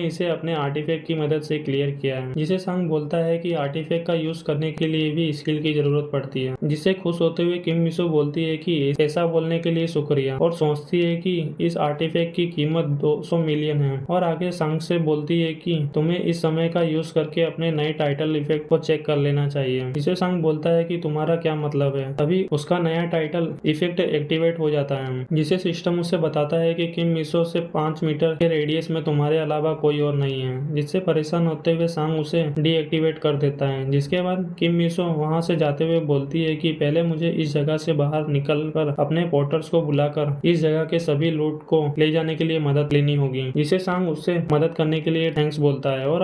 इसे अपने आर्टिफैक्ट की मदद से क्लियर किया है। जिसे सांग बोलता है कि आर्टिफैक्ट का यूज करने के लिए भी स्किल की जरूरत पड़ती है। जिससे जिससे खुश होते हुए किम मिसो बोलती है कि ऐसा बोलने के लिए शुक्रिया और सोचती है कि इस आर्टिफैक्ट की कीमत 200 मिलियन है। और आगे सांग से बोलती है कि तुम्हें इस समय का यूज करके अपने नए टाइटल इफेक्ट को चेक कर लेना चाहिए। जिसे सांग बोलता है कि तुम्हारा क्या मतलब है। तभी उसका नया टाइटल इफेक्ट एक्टिवेट हो जाता है, जिसे सिस्टम उसे बताता है कि किम मिसो से 5 मीटर के रेडियस में तुम्हारे अलावा कोई और नहीं है। जिससे परेशान होते हुए सांग उसे डीएक्टिवेट कर देता है। जिसके बाद किम मिसो वहां से जाते हुए बोलती है कि पहले मुझे इस जगह से बाहर निकलकर अपने पोर्टर्स को बुलाकर इस जगह के सभी लूट को ले जाने के लिए मदद लेनी होगी। जिसे सांग उससे मदद करने के लिए थैंक्स बोलता है और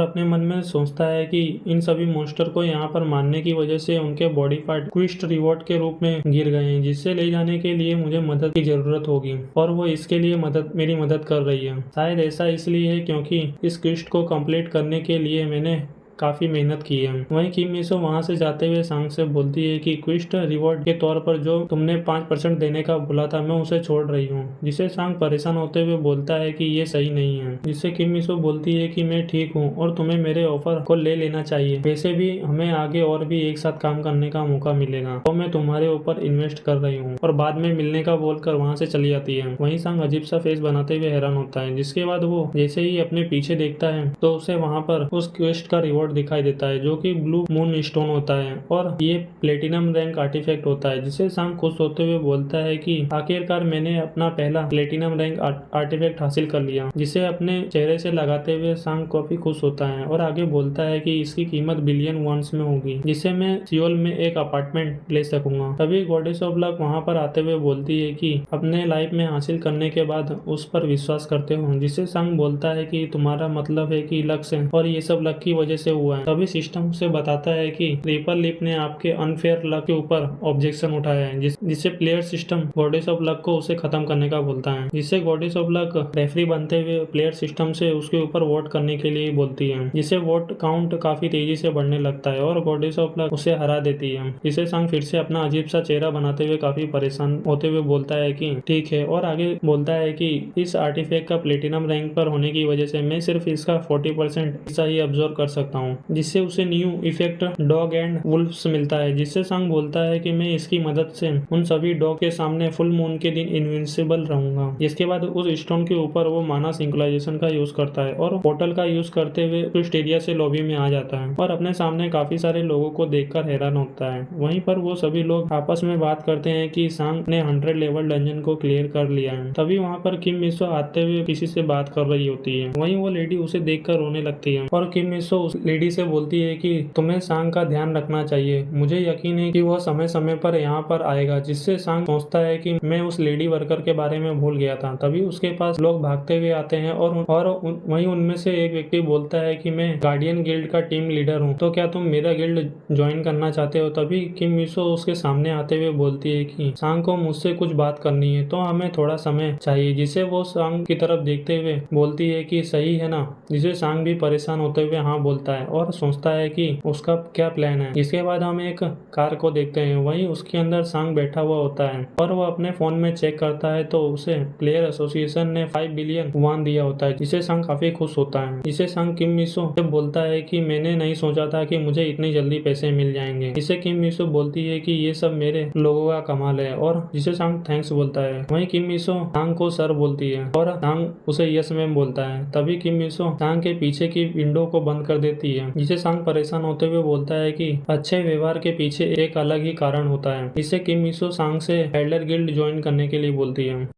अपने मन में सोचता है कि इन सभी मॉन्स्टर को यहाँ पर मारने की वजह से उनके बॉडी पार्ट क्विस्ट रिवॉर्ड के रूप में गिर गए हैं, जिससे ले जाने के लिए मुझे मदद की जरूरत होगी और वो इसके लिए मेरी मदद कर रही है। शायद ऐसा इसलिए है क्योंकि इस क्विस्ट को कंप्लीट करने के लिए मैंने काफी मेहनत की है। वहीं किम मिसो वहां से जाते हुए सांग से बोलती है कि क्विस्ट रिवॉर्ड के तौर पर जो तुमने 5% देने का बोला था मैं उसे छोड़ रही हूँ। जिसे सांग परेशान होते हुए बोलता है कि ये सही नहीं है। जिससे किम मिसो बोलती है कि मैं ठीक हूँ और तुम्हें मेरे ऑफर को ले लेना चाहिए। वैसे भी हमें आगे और भी एक साथ काम करने का मौका मिलेगा तो मैं तुम्हारे ऊपर इन्वेस्ट कर रही हूँ और बाद में मिलने का बोलकर वहां से चली जाती है। वहीं सांग अजीब सा फेस बनाते हुए हैरान होता है। जिसके बाद वो जैसे ही अपने पीछे देखता है तो उसे वहां पर उस क्वेस्ट का रिवॉर्ड दिखाई देता है जो कि ब्लू मून स्टोन होता है और ये प्लेटिनम रैंक आर्टिफैक्ट होता है। जिसे सांग खुश होते हुए बोलता है कि आखिरकार मैंने अपना पहला प्लेटिनम रैंक आर्टिफैक्ट हासिल कर लिया। जिसे अपने चेहरे से लगाते हुए सांग काफी खुश होता है और आगे बोलता है कि इसकी कीमत बिलियन वॉन्स में होगी, जिससे मैं सियोल में एक अपार्टमेंट ले सकूंगा। तभी गॉडेस ऑफ लक वहां पर आते हुए बोलती है कि अपने लाइफ में हासिल करने के बाद उस पर विश्वास करते हो। जिससे सांग बोलता है कि तुम्हारा मतलब है कि लक से और ये सब लक की वजह से हुआ है। तभी सिस्टम उसे बताता है कि रिपर लिप ने आपके अनफेयर लक के ऊपर ऑब्जेक्शन उठाया है, जिससे player system goddess of luck को उसे खत्म करने का बोलता है। जिससे गॉडेस ऑफ लक रेफरी बनते हुए प्लेयर सिस्टम से उसके ऊपर वोट करने के लिए बोलती है। जिससे वोट काउंट काफी तेजी से बढ़ने लगता है और गॉडेस ऑफ लक उसे हरा देती है। जिससे सांग फिर से अपना अजीब सा चेहरा बनाते हुए काफी परेशान होते हुए बोलता है कि ठीक है और आगे बोलता है कि इस आर्टिफैक्ट का प्लेटिनम रैंक पर होने की वजह से मैं सिर्फ इसका 40% हिस्सा ही अब्सॉर्ब कर सकता हूँ। जिससे उसे new effect dog and wolves मिलता है। जिससे सांग बोलता है कि मैं इसकी मदद से उन सभी डॉग के सामने फुल मून के दिन इनविंसिबल रहूंगा। जिसके बाद उस स्टोन के ऊपर वो माना सिंक्रोनाइजेशन का यूज करता है और पोर्टल का यूज करते हुए ट्विस्ट एरिया से लॉबी में आ जाता है और अपने सामने काफी सारे लोगों को देखकर हैरान होता है। वहीं पर वो सभी लोग आपस में बात करते हैं कि सांग ने 100 लेवल डंजन को क्लियर कर लिया है। तभी वहाँ पर किम मिसो आते हुए किसी से बात कर रही होती है। वहीं वो लेडी उसे देखकर रोने लगती है और किम मिसो उस लेडी से बोलती है कि तुम्हें सांग का ध्यान रखना चाहिए, मुझे यकीन है कि वह समय समय पर यहाँ पर आएगा। जिससे सांग सोचता है कि मैं उस लेडी वर्कर के बारे में भूल गया था। तभी उसके पास लोग भागते हुए आते हैं और वहीं उनमें से एक व्यक्ति बोलता है कि मैं गार्डियन गिल्ड का टीम लीडर हूँ, तो क्या तुम मेरा गिल्ड ज्वाइन करना चाहते हो। तभी किम मिसो उसके सामने आते हुए बोलती है कि सांग को मुझसे कुछ बात करनी है तो हमें थोड़ा समय चाहिए। जिसे वो सांग की तरफ देखते हुए बोलती है कि सही है ना। जिसे सांग भी परेशान होते हुए हाँ बोलता है और सोचता है कि उसका क्या प्लान है। इसके बाद हम एक कार को देखते हैं। वहीं उसके अंदर सांग बैठा हुआ होता है और वो अपने फोन में चेक करता है तो उसे प्लेयर एसोसिएशन ने 5 बिलियन वॉन दिया होता है। जिसे सांग काफी खुश होता है। जिसे सांग किम मिसो से बोलता है कि मैंने नहीं सोचा था कि मुझे इतनी जल्दी पैसे मिल जाएंगे। जिसे किम मिसो बोलती है कि ये सब मेरे लोगों का कमाल है और जिसे सांग थैंक्स बोलता है। वहीं किम मिसो सांग को सर बोलती है और सांग उसे यस मैम बोलता है। तभी किम मिसो सांग के पीछे की विंडो को बंद कर देती है। जिसे सांग परेशान होते हुए बोलता है कि अच्छे व्यवहार के पीछे एक अलग ही कारण होता है। इससे किम मिसो सांग से एल्डर गिल्ड ज्वाइन करने के लिए बोलती है।